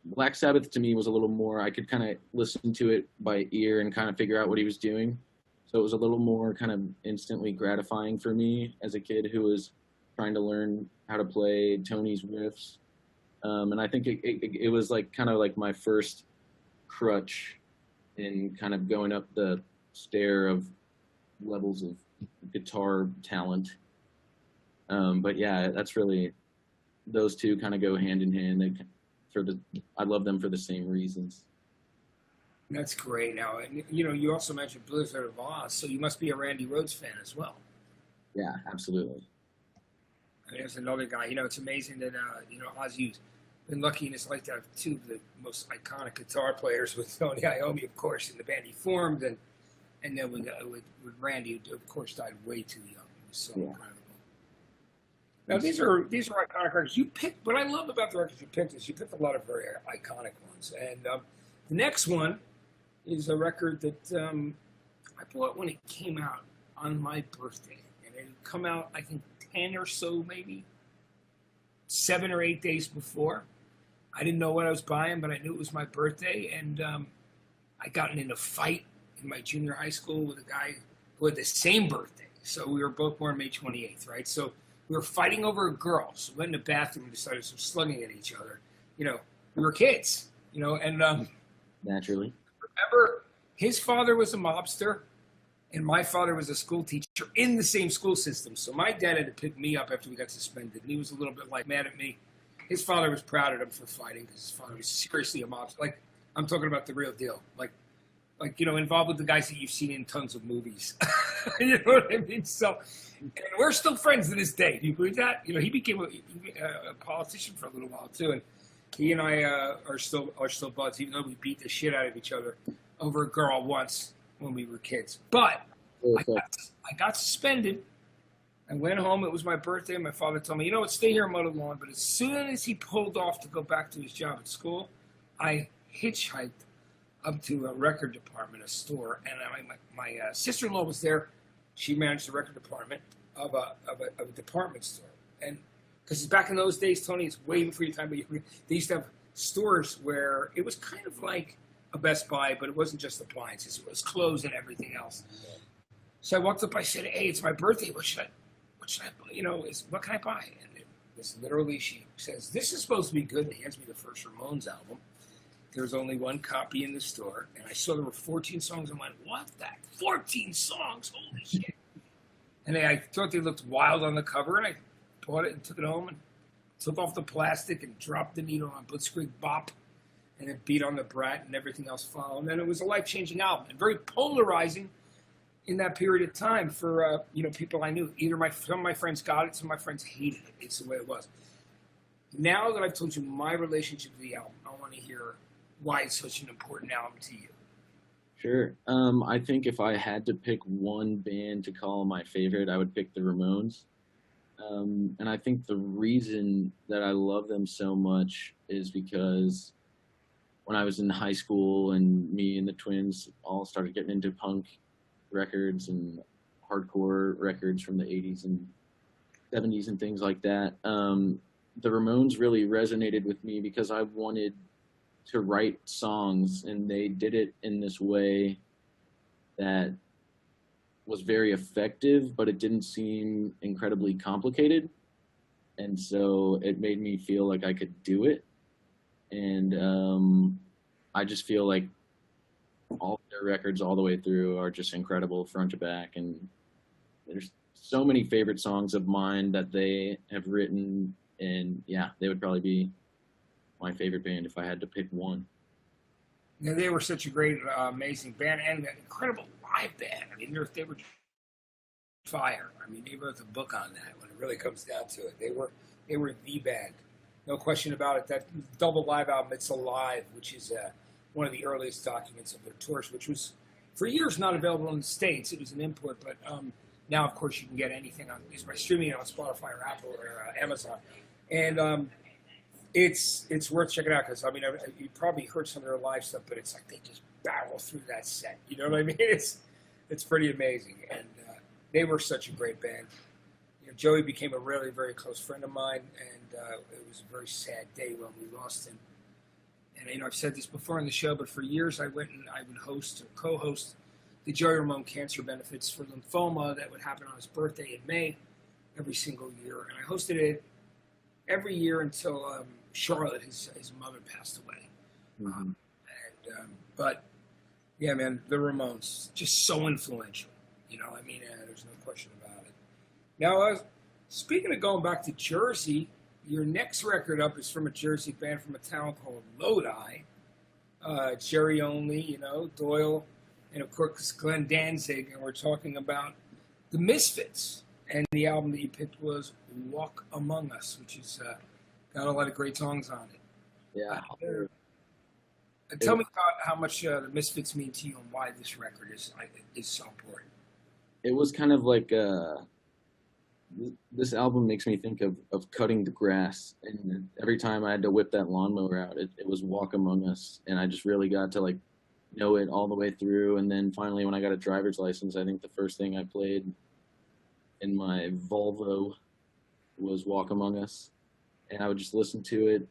Black Sabbath to me was a little more, I could kind of listen to it by ear and kind of figure out what he was doing. So it was a little more kind of instantly gratifying for me as a kid who was trying to learn how to play Tony's riffs. And I think it was like kind of like my first crutch in kind of going up the stair of levels of guitar talent. But yeah, that's really, those two kind of go hand in hand. I love them for the same reasons. That's great. Now, you also mentioned Blizzard of Oz, so you must be a Randy Rhoads fan as well. Yeah, absolutely. There's another guy. It's amazing that Ozzy's been lucky in his life to have two of the most iconic guitar players with Tony Iommi, of course, in the band he formed, and then with Randy, who of course died way too young. It was so incredible. Now these are iconic records you picked. What I love about the records you picked is you picked a lot of very iconic ones, and the next one is a record that I bought when it came out on my birthday, and it had come out I think 10 or so, maybe 7 or 8 days before. I didn't know what I was buying, but I knew it was my birthday, and I got in a fight in my junior high school with a guy who had the same birthday. So we were both born May 28th, right? So we were fighting over a girl. So we went in the bathroom and decided some slugging at each other. We were kids, and naturally. Remember, his father was a mobster, and my father was a school teacher in the same school system. So my dad had to pick me up after we got suspended, and he was a little bit mad at me. His father was proud of him for fighting because his father was seriously a mobster. Like, I'm talking about the real deal. Like involved with the guys that you've seen in tons of movies. You know what I mean? So, and we're still friends to this day. Do you believe that? He became a politician for a little while too, and he and I are still buds, even though we beat the shit out of each other over a girl once when we were kids. But I got suspended. I went home. It was my birthday. My father told me, stay here and mow the lawn. But as soon as he pulled off to go back to his job at school, I hitchhiked up to a record department, a store, and my sister-in-law was there. She managed the record department of a department store, and because back in those days, Tony, it's way before your time, but they used to have stores where it was kind of like a Best Buy, but it wasn't just appliances; it was clothes and everything else. So I walked up. I said, "Hey, it's my birthday. What can I buy?" And it was literally, she says, "This is supposed to be good," and hands me the first Ramones album. There was only one copy in the store, and I saw there were 14 songs. I went, what the? 14 songs? Holy shit. And I thought they looked wild on the cover, and I bought it and took it home and took off the plastic and dropped the needle on Blitzkrieg Bop and then Beat on the Brat and everything else followed. And it was a life-changing album and very polarizing in that period of time for people I knew. Either some of my friends got it, some of my friends hated it. It's the way it was. Now that I've told you my relationship to the album, I want to hear why it's such an important album to you. Sure. I think if I had to pick one band to call my favorite, I would pick the Ramones. And I think the reason that I love them so much is because when I was in high school and me and the twins all started getting into punk records and hardcore records from the 80s and 70s and things like that, the Ramones really resonated with me because I wanted to write songs, and they did it in this way that was very effective, but it didn't seem incredibly complicated. And so it made me feel like I could do it. And I just feel like all their records all the way through are just incredible front to back. And there's so many favorite songs of mine that they have written. And yeah, they would probably be my favorite band if I had to pick one. Yeah, they were such a great, amazing band and an incredible live band. I mean, they were fire. I mean, they wrote the book on that when it really comes down to it. They were the band. No question about it. That double live album, It's Alive, which is one of the earliest documents of their tours, which was for years not available in the States. It was an import, but now, of course, you can get anything by streaming it on Spotify or Apple or Amazon. And it's worth checking out because, I mean, you probably heard some of their live stuff, but it's like they just battle through that set. You know what I mean? It's pretty amazing. And they were such a great band. You know, Joey became a really, very close friend of mine, and it was a very sad day when we lost him. And, I've said this before on the show, but for years I would host or co-host the Joey Ramone Cancer Benefits for lymphoma that would happen on his birthday in May every single year. And I hosted it every year until Charlotte, his mother, passed away. Mm-hmm. But, yeah, man, the Ramones, just so influential. I mean, there's no question about it. Now, speaking of going back to Jersey, your next record up is from a Jersey band from a town called Lodi. Jerry Only, Doyle, and of course Glenn Danzig, and we're talking about the Misfits. And the album that you picked was Walk Among Us, which has got a lot of great songs on it. Yeah. Tell me about how much the Misfits mean to you and why this record is so important. It was kind of like this album makes me think of cutting the grass, and every time I had to whip that lawnmower out, it was Walk Among Us, and I just really got to know it all the way through. And then finally, when I got a driver's license, I think the first thing I played in my Volvo was Walk Among Us, and I would just listen to it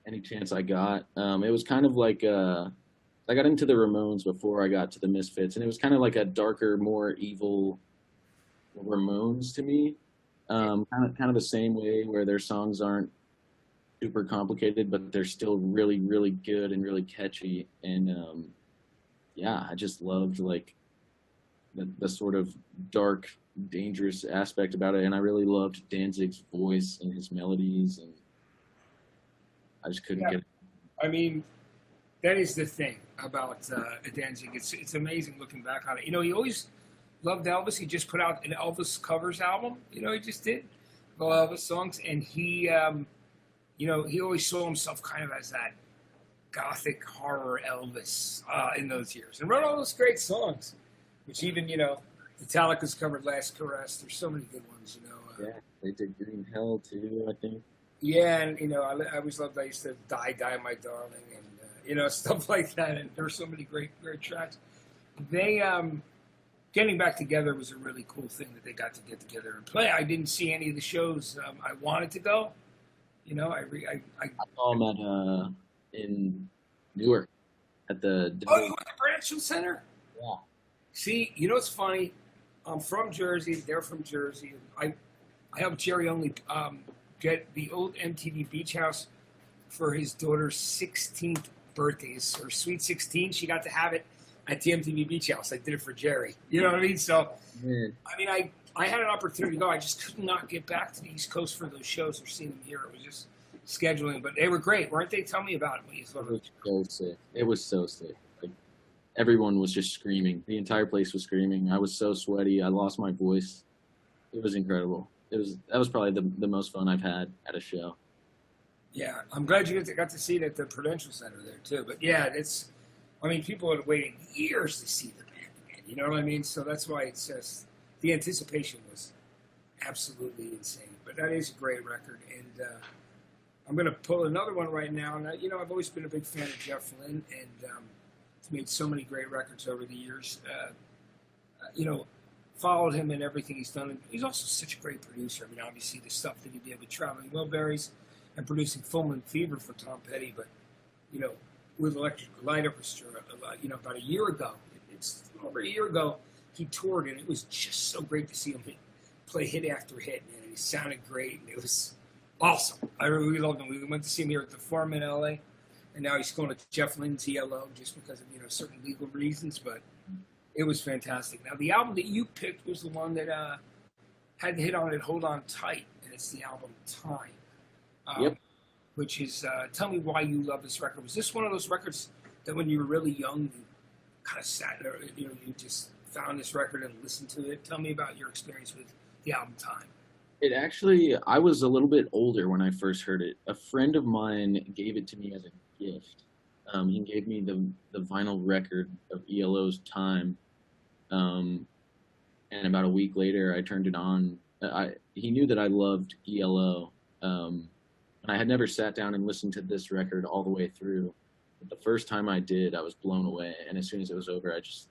any chance I got. It was kind of like I got into the Ramones before I got to the Misfits, and it was kind of like a darker, more evil Ramones to me. Kind of the same way where their songs aren't super complicated, but they're still really, really good and really catchy. And I just loved the sort of dark, dangerous aspect about it, and I really loved Danzig's voice and his melodies, and I just couldn't get it. I mean, that is the thing about Danzig. It's amazing looking back on it. He always loved Elvis. He just put out an Elvis covers album. He just did all Elvis songs, and he always saw himself kind of as that gothic horror Elvis in those years, and wrote all those great songs, which even Metallica's covered Last Caress. There's so many good ones. Yeah, they did Green Hell too, I think. Yeah, and I always loved. I used to Die My Darling, and stuff like that. And there are so many great tracks. They getting back together was a really cool thing that they got to get together and play. I didn't see any of the shows I wanted to go. I saw them in Newark at the. Oh, you went to Prudential Center? Yeah. See, it's funny. I'm from Jersey. They're from Jersey. I helped Jerry Only get the old MTV Beach House for his daughter's 16th birthday. It's her sweet 16. She got to have it at the MTV Beach House. I did it for Jerry. You know what I mean? So, I had an opportunity to go. I just could not get back to the East Coast for those shows or see them here. It was just scheduling, but they were great, weren't they? Tell me about it. What you thought It of was so sick. It was so sick. Like, everyone was just screaming. The entire place was screaming. I was so sweaty. I lost my voice. It was incredible. That was probably the most fun I've had at a show. Yeah, I'm glad you got to see it at the Prudential Center there too. But yeah, people had waited years to see the band again. You know what I mean? So that's why it's just the anticipation was absolutely insane. But that is a great record, and I'm going to pull another one right now. And I've always been a big fan of Jeff Lynne, and he's made so many great records over the years. Followed him in everything he's done. And he's also such a great producer. I mean, obviously the stuff that he did with Traveling Wilburys and producing Fullman Fever for Tom Petty, but with Electric Light Orchestra, about a year ago, it's over a year ago, he toured, and it was just so great to see him play hit after hit, man. And he sounded great, and it was awesome. I really loved him. We went to see him here at the Forum in LA, and now he's going to Jeff Lynne's ELO just because of certain legal reasons, but it was fantastic. Now, the album that you picked was the one that had the hit on it, Hold On Tight, and it's the album Time. Yep. Which is, tell me why you love this record. Was this one of those records that when you were really young, you kind of sat there, you just found this record and listened to it? Tell me about your experience with the album Time. It actually, I was a little bit older when I first heard it. A friend of mine gave it to me as a gift. He gave me the vinyl record of ELO's Time. And about a week later, I turned it on. He knew that I loved ELO. And I had never sat down and listened to this record all the way through. But the first time I did, I was blown away. And as soon as it was over, I just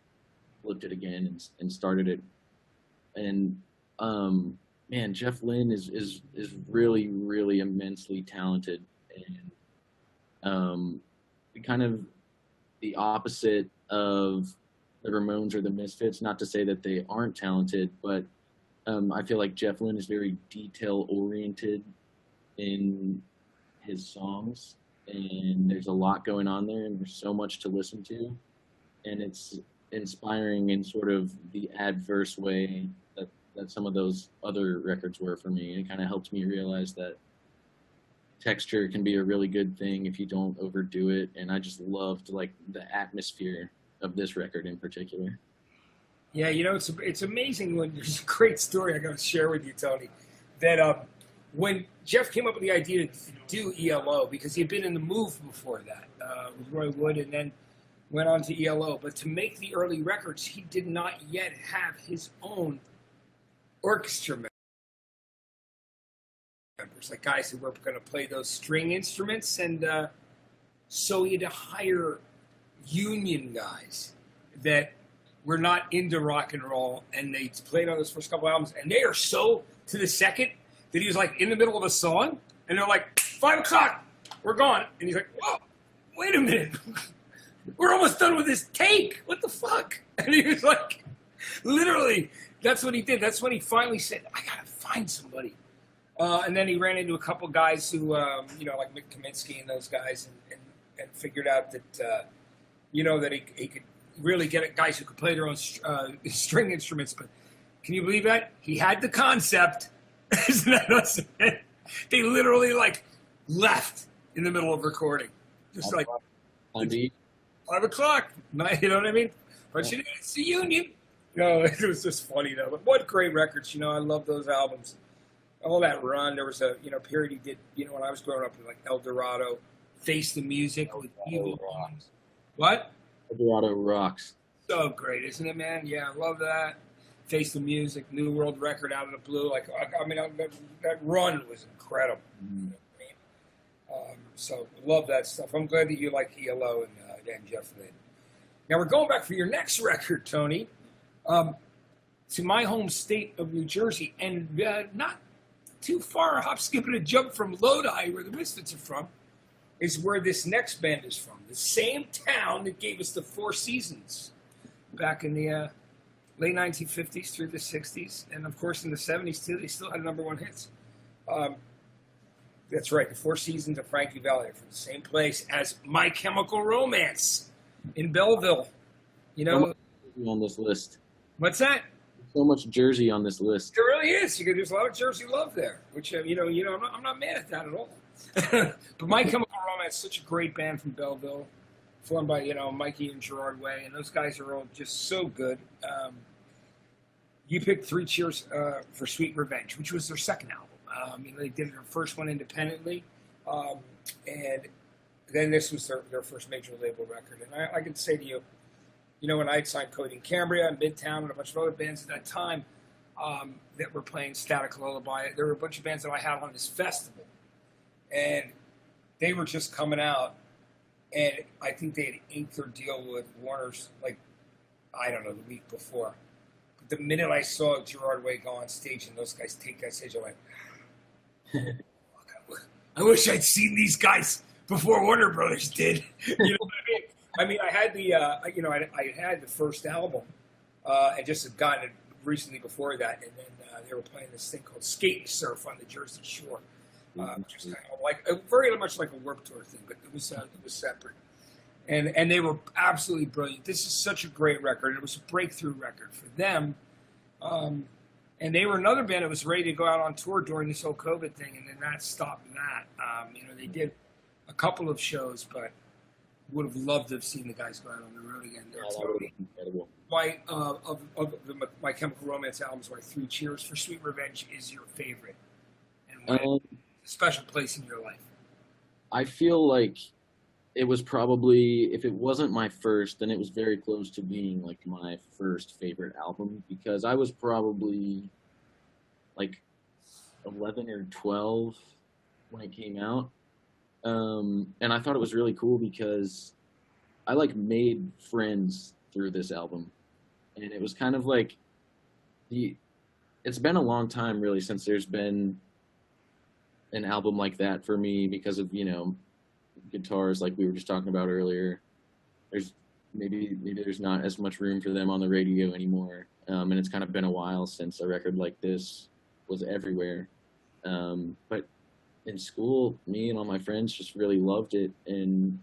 looked it again and started it. And man, Jeff Lynne is really, really immensely talented, and kind of the opposite of the Ramones or the Misfits. Not to say that they aren't talented, but I feel like Jeff Lynne is very detail oriented in his songs, and there's a lot going on there, and there's so much to listen to, and it's inspiring in sort of the adverse way that some of those other records were for me. It kind of helped me realize that texture can be a really good thing if you don't overdo it, and I just loved like the atmosphere of this record in particular. Yeah, it's amazing when there's a great story I got to share with you, Tony, that when Jeff came up with the idea to do ELO, because he had been in the Move before that with Roy Wood, and then went on to ELO, but to make the early records, he did not yet have his own orchestra members, like guys who were going to play those string instruments, and so he had to hire union guys that were not into rock and roll, and they played on those first couple albums, and they are so to the second that he was like in the middle of a song, and they're like, 5 o'clock, we're gone, and he's like, whoa, wait a minute, we're almost done with this take, what the fuck? And he was like, literally, that's what he did. That's when he finally said, I gotta find somebody. And then he ran into a couple guys who, like Mick Kaminsky and those guys, and figured out that, that he could really get guys who could play their own string instruments. But can you believe that? He had the concept. Isn't that awesome? They literally left in the middle of recording. Just like 5 o'clock. You know what I mean? But it's the union. No, it was just funny though. But what great records! I love those albums. All that run. There was a period he did. When I was growing up, like El Dorado, Face the Music with Evil Ones. What? El Dorado rocks. So great, isn't it, man? Yeah, I love that. Face the Music, New World Record, Out of the Blue. That run was incredible. Mm-hmm. So love that stuff. I'm glad that you like ELO and Jeff Lynne. Now we're going back for your next record, Tony. To my home state of New Jersey, and not too far, a hop, skip, and a jump from Lodi, where the Misfits are from, is where this next band is from. The same town that gave us the Four Seasons back in the late 1950s through the 60s, and of course in the 70s too. They still had #1 hits. That's right, the Four Seasons of Frankie Valli are from the same place as My Chemical Romance in Belleville. On this list. What's that? So much Jersey on this list. There really is. There's a lot of Jersey love there, which I'm not mad at that at all. But My Chemical Romance, such a great band from Belleville, formed by Mikey and Gerard Way, and those guys are all just so good. You picked Three Cheers for Sweet Revenge, which was their second album. They did their first one independently, and then this was their first major label record. And I can say to you, when I had signed Cody and Cambria and Midtown and a bunch of other bands at that time that were playing Static Lullaby, there were a bunch of bands that I had on this festival, and they were just coming out, and I think they had inked their deal with Warner's, the week before. The minute I saw Gerard Way go on stage and those guys take that stage, I went, I wish I'd seen these guys before Warner Brothers did. You know what I mean? I had I had the first album, and just had gotten it recently before that, and then they were playing this thing called Skate and Surf on the Jersey Shore, which was kind of very much like a Warped Tour thing, but it was separate. And they were absolutely brilliant. This is such a great record. It was a breakthrough record for them. And they were another band that was ready to go out on tour during this whole COVID thing, and then that stopped that. They did a couple of shows, but would have loved to have seen the guys go out on the road again. They're totally incredible. Of My Chemical Romance albums, why Three Cheers for Sweet Revenge is your favorite, and why it's a special place in your life? I feel like it was probably, if it wasn't my first, then it was very close to being like my first favorite album, because I was probably like 11 or 12 when it came out. And I thought it was really cool because I made friends through this album, and it was kind of like it's been a long time really since there's been an album like that for me, because of, guitars like we were just talking about earlier. There's maybe there's not as much room for them on the radio anymore, and it's kind of been a while since a record like this was everywhere. But in school, me and all my friends just really loved it, and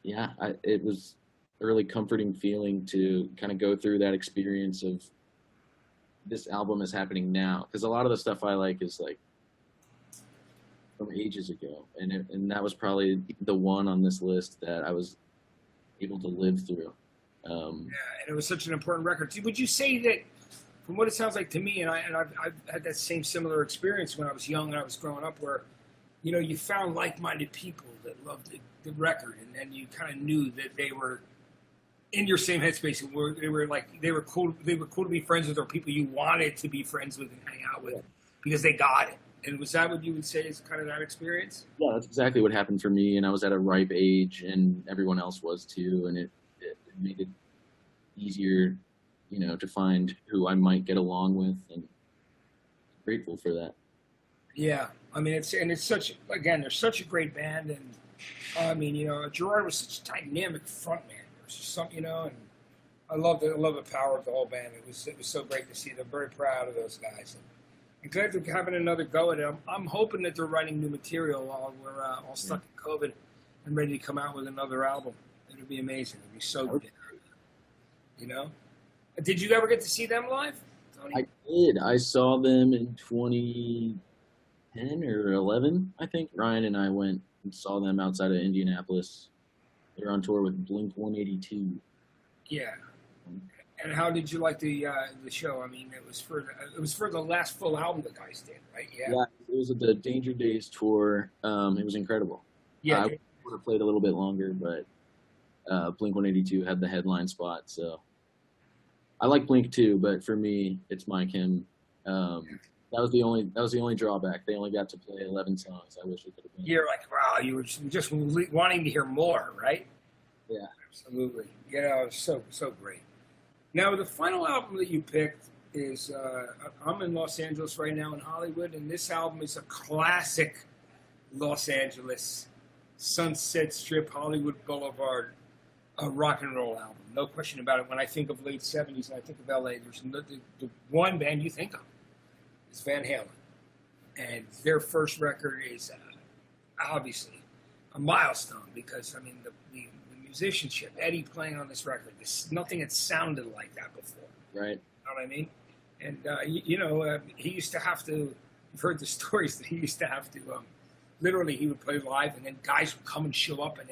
it was a really comforting feeling to kind of go through that experience of this album is happening now, because a lot of the stuff I like is from ages ago, and that was probably the one on this list that I was able to live through. And it was such an important record. Would you say that, from what it sounds like to me, and I've had that same similar experience when I was young and I was growing up, where you found like-minded people that loved the record, and then you kind of knew that they were in your same headspace, and they were cool to be friends with, or people you wanted to be friends with and hang out with because they got it. And was that what you would say is kind of that experience? Yeah, that's exactly what happened for me, and I was at a ripe age, and everyone else was too, and it made it easier, to find who I might get along with, and grateful for that. Yeah, it's such, again, they're such a great band, and Gerard was such a dynamic frontman. There's just something, and I love the power of the whole band. It was so great to see them. Very proud of those guys. And glad they're having another go at it. I'm hoping that they're writing new material while we're all stuck in COVID and ready to come out with another album. It would be amazing. It would be so good. Did you ever get to see them live, Tony? I did. I saw them in 2010 or 11, I think. Ryan and I went and saw them outside of Indianapolis. They were on tour with Blink-182. Yeah. And how did you like the show? It was for the last full album the guys did, right? Yeah. Yeah, it was the Danger Days tour. It was incredible. Yeah. I would have played a little bit longer, but Blink-182 had the headline spot, so I like Blink too, but for me, it's My Chem. That was the only drawback. They only got to play 11 songs. I wish it could have been. You're like, wow, you were just wanting to hear more, right? Yeah, absolutely. So great. Now, the final album that you picked is, I'm in Los Angeles right now in Hollywood, and this album is a classic Los Angeles, Sunset Strip, Hollywood Boulevard, rock and roll album. No question about it. When I think of late 70s and I think of LA, there's the one band you think of is Van Halen. And their first record is obviously a milestone because, the musicianship, Eddie playing on this record, nothing had sounded like that before. Right. You know what I mean? And, he used to have to, you've heard the stories that he used to have to literally he would play live, and then guys would come and show up, and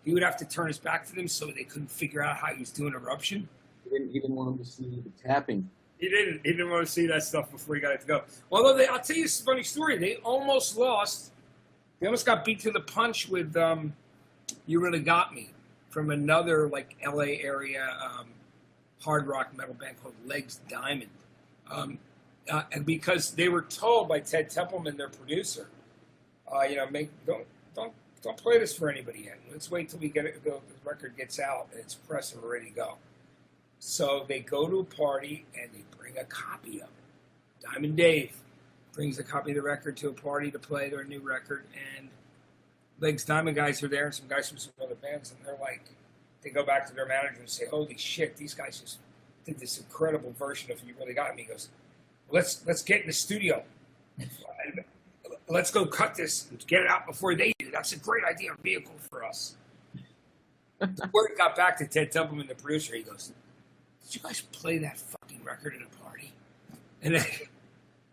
he would have to turn his back to them so they couldn't figure out how he was doing Eruption. He didn't want them to see the tapping. He didn't want to see that stuff before he got it to go. Although I'll tell you a funny story. They almost lost. They almost got beat to the punch with "You Really Got Me" from another like L.A. area hard rock metal band called Legs Diamond, and because they were told by Ted Templeman, their producer, don't play this for anybody yet. Let's wait till we get it. The record gets out and it's pressed and ready to go. So they go to a party and they bring a copy of it. Diamond Dave brings a copy of the record to a party to play their new record, and Legs Diamond guys are there and some guys from some other bands, and they're like, they go back to their manager and say, "Holy shit, these guys just did this incredible version of You Really Got Me." He goes, let's get in the studio. Let's go cut this and get it out before they do. That's a great idea, a vehicle for us. Before it got back to Ted Templeman, the producer, he goes, "Did you guys play that fucking record at a party?" And then,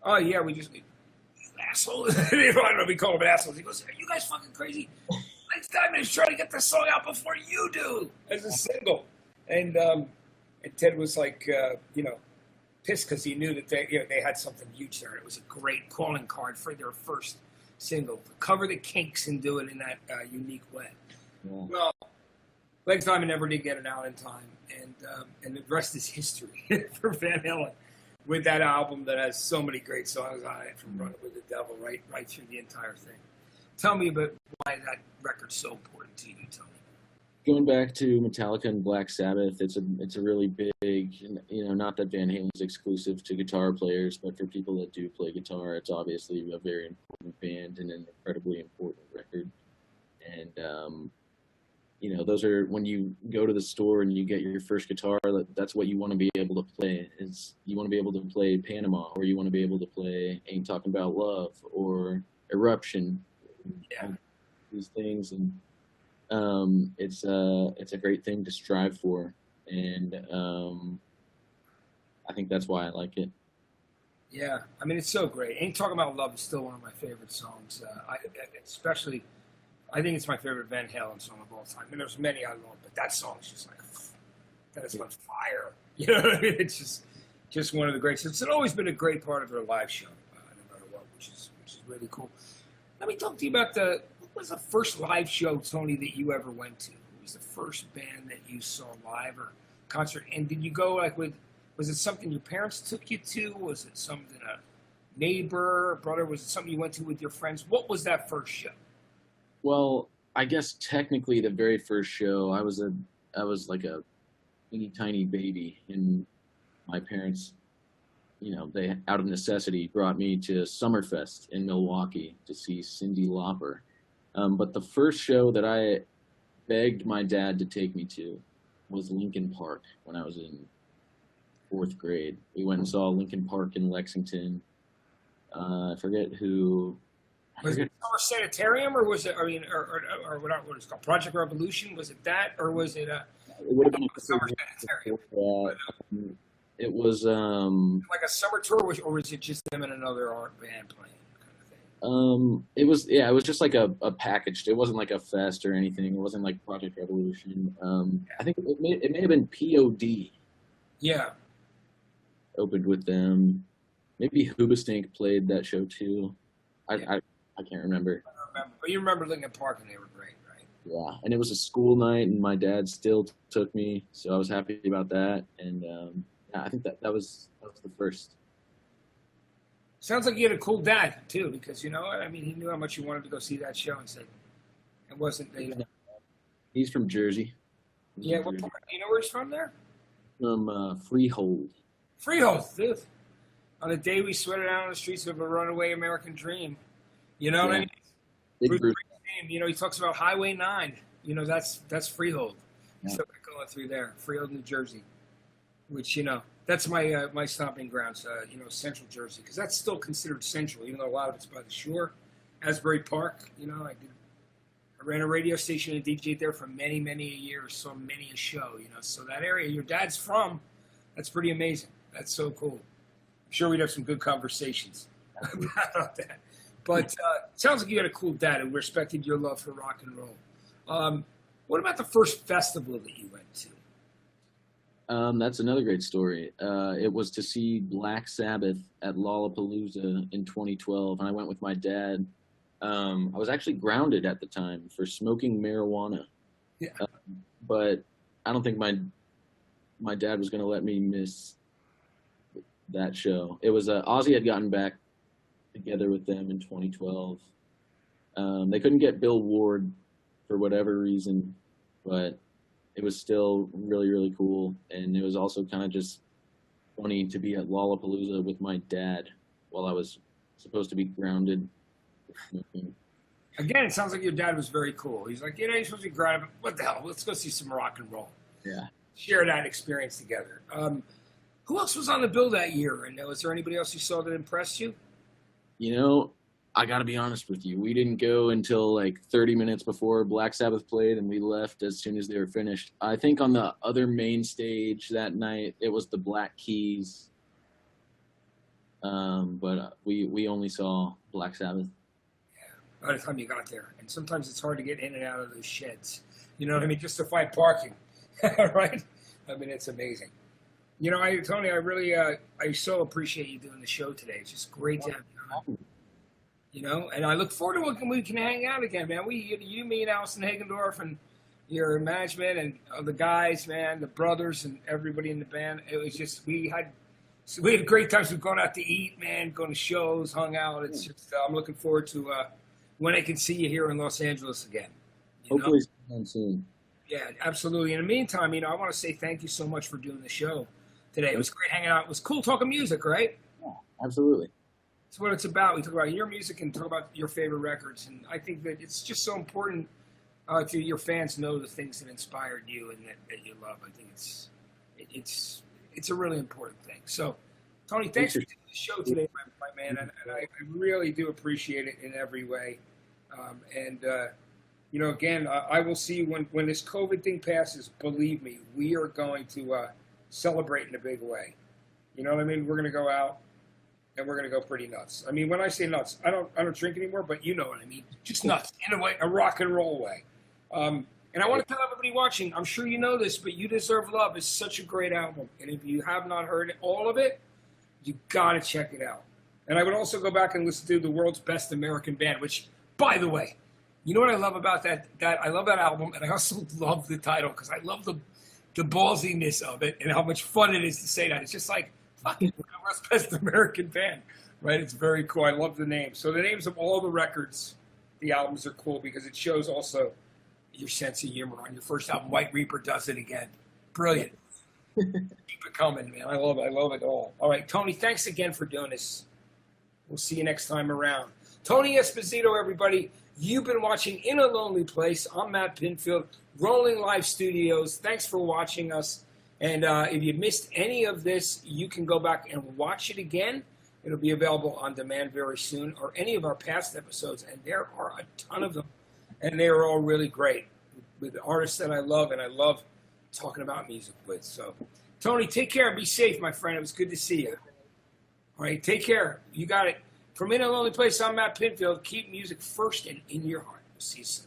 "Oh yeah, we just, asshole." I don't know if we call him assholes. He goes, "Are you guys fucking crazy? Next time is trying to get the song out before you do as a single." And Ted was like, pissed because he knew that they had something huge there. It was a great calling card for their first single. Cover the Kinks and do it in that unique way. Yeah. Well, Legs Diamond never did get it out in time, and the rest is history for Van Halen with that album that has so many great songs on it, from Run It With the Devil right through the entire thing. Tell me about why that record's so important to you, Tony. Going back to Metallica and Black Sabbath, it's a really big, not that Van Halen's exclusive to guitar players, but for people that do play guitar, it's obviously a very important band and an incredibly important record. And, those are, when you go to the store and you get your first guitar, that's what you want to be able to play. Is you want to be able to play Panama, or you want to be able to play Ain't Talking About Love, or Eruption. Yeah. These things, and it's a great thing to strive for, and I think that's why I like it. Yeah, I mean, it's so great. Ain't Talking About Love is still one of my favorite songs. I think it's my favorite Van Halen song of all time. I mean, there's many I love, but that song is just like, that is on fire. You know what I mean? It's just one of the greats. It's always been a great part of their live show, no matter what, which is really cool. Let me talk to you about what was the first live show, Tony, that you ever went to? What was the first band that you saw live or concert? And did you go was it something your parents took you to? Was it something a neighbor, brother? Was it something you went to with your friends? What was that first show? Well, I guess technically the very first show, I was like a teeny tiny baby, and my parents, they out of necessity brought me to Summerfest in Milwaukee to see Cyndi Lauper. But the first show that I begged my dad to take me to was Linkin Park when I was in 4th grade. We went and saw Linkin Park in Lexington. I forget who. Was it Summer Sanitarium, or was it? I mean, or what it's called, Project Revolution? Was it that, or was it? It would have been Summer Sanitarium. It was like a summer tour, or was it just them and another art band playing kind of thing? It was just like a packaged. It wasn't like a fest or anything. It wasn't like Project Revolution. I think it may have been POD. Yeah. Opened with them. Maybe Hoobastank played that show too. I can't remember. I don't remember. But you remember Linkin Park, and they were great, right? Yeah, and it was a school night, and my dad still took me, so I was happy about that. And I think that was the first. Sounds like you had a cool dad too, because he knew how much you wanted to go see that show, and said it wasn't. He's from Jersey. Yeah, what part? You know where he's from there? From Freehold. Freehold, dude. On the day we sweated out on the streets of a runaway American dream. You know what I mean? Bruce Springsteen, he talks about Highway 9. That's Freehold. Yeah. So going through there, Freehold, New Jersey, which, that's my stomping grounds, Central Jersey, because that's still considered central, even though a lot of it's by the shore. Asbury Park, I ran a radio station and DJ'd there for many, many years, saw many a show, so that area your dad's from, that's pretty amazing. That's so cool. I'm sure we'd have some good conversations about that. But sounds like you had a cool dad who respected your love for rock and roll. What about the first festival that you went to? That's another great story. It was to see Black Sabbath at Lollapalooza in 2012, and I went with my dad. I was actually grounded at the time for smoking marijuana. Yeah. But I don't think my dad was going to let me miss that show. It was Ozzy had gotten back together with them in 2012. They couldn't get Bill Ward for whatever reason, but it was still really, really cool. And it was also kind of just funny to be at Lollapalooza with my dad while I was supposed to be grounded. Again, it sounds like your dad was very cool. He's like, you're supposed to be grounded, but what the hell? Let's go see some rock and roll. Yeah. Share that experience together. Who else was on the bill that year? And was there anybody else you saw that impressed you? You know, I got to be honest with you. We didn't go until like 30 minutes before Black Sabbath played, and we left as soon as they were finished. I think on the other main stage that night, it was the Black Keys. But we only saw Black Sabbath. Yeah, by the time you got there. And sometimes it's hard to get in and out of those sheds. You know what I mean? Just to find parking. Right? I mean, it's amazing. You know, Tony, I really, I so appreciate you doing the show today. It's just great to have you on. You know, and I look forward to when we can hang out again, man. You, me, and Allison Hagendorf, and your management, and the guys, man, the brothers, and everybody in the band. It was just we had great times. We've gone out to eat, man, going to shows, hung out. It's just I'm looking forward to when I can see you here in Los Angeles again. Hopefully soon. Yeah, absolutely. In the meantime, you know, I want to say thank you so much for doing the show today. It was great hanging out. It was cool talking music, right? Yeah, absolutely. It's what it's about. We talk about your music and talk about your favorite records. And I think that it's just so important to your fans to know the things that inspired you and that you love. I think it's a really important thing. So, Tony, thanks for doing the show today, my man. And I really do appreciate it in every way. You know, again, I will see when this COVID thing passes, believe me, we are going to celebrate in a big way. You know what I mean? We're going to go out. And we're gonna go pretty nuts. I mean, when I say nuts, I don't drink anymore, but you know what I mean. Just nuts in a way, a rock and roll way. And I want to tell everybody watching, I'm sure you know this, but You Deserve Love is such a great album. And if you have not heard all of it, you gotta check it out. And I would also go back and listen to The World's Best American Band, which, by the way, you know what I love about that I love that album, and I also love the title because I love the ballsiness of it and how much fun it is to say that. It's just like, fucking World's Best American Band, right? It's very cool. I love the name. So the names of all the records, the albums are cool because it shows also your sense of humor. On your first album, White Reaper does it again. Brilliant. Keep it coming, man. I love it. I love it all. All right, Tony, thanks again for doing this. We'll see you next time around. Tony Esposito, everybody. You've been watching In a Lonely Place. I'm Matt Pinfield, Rolling Live Studios. Thanks for watching us. And if you missed any of this, you can go back and watch it again. It'll be available on demand very soon, or any of our past episodes. And there are a ton of them. And they are all really great with artists that I love and I love talking about music with. So, Tony, take care. Be safe, my friend. It was good to see you. All right, take care. You got it. From In a Lonely Place, I'm Matt Pinfield. Keep music first and in your heart. We'll see you soon.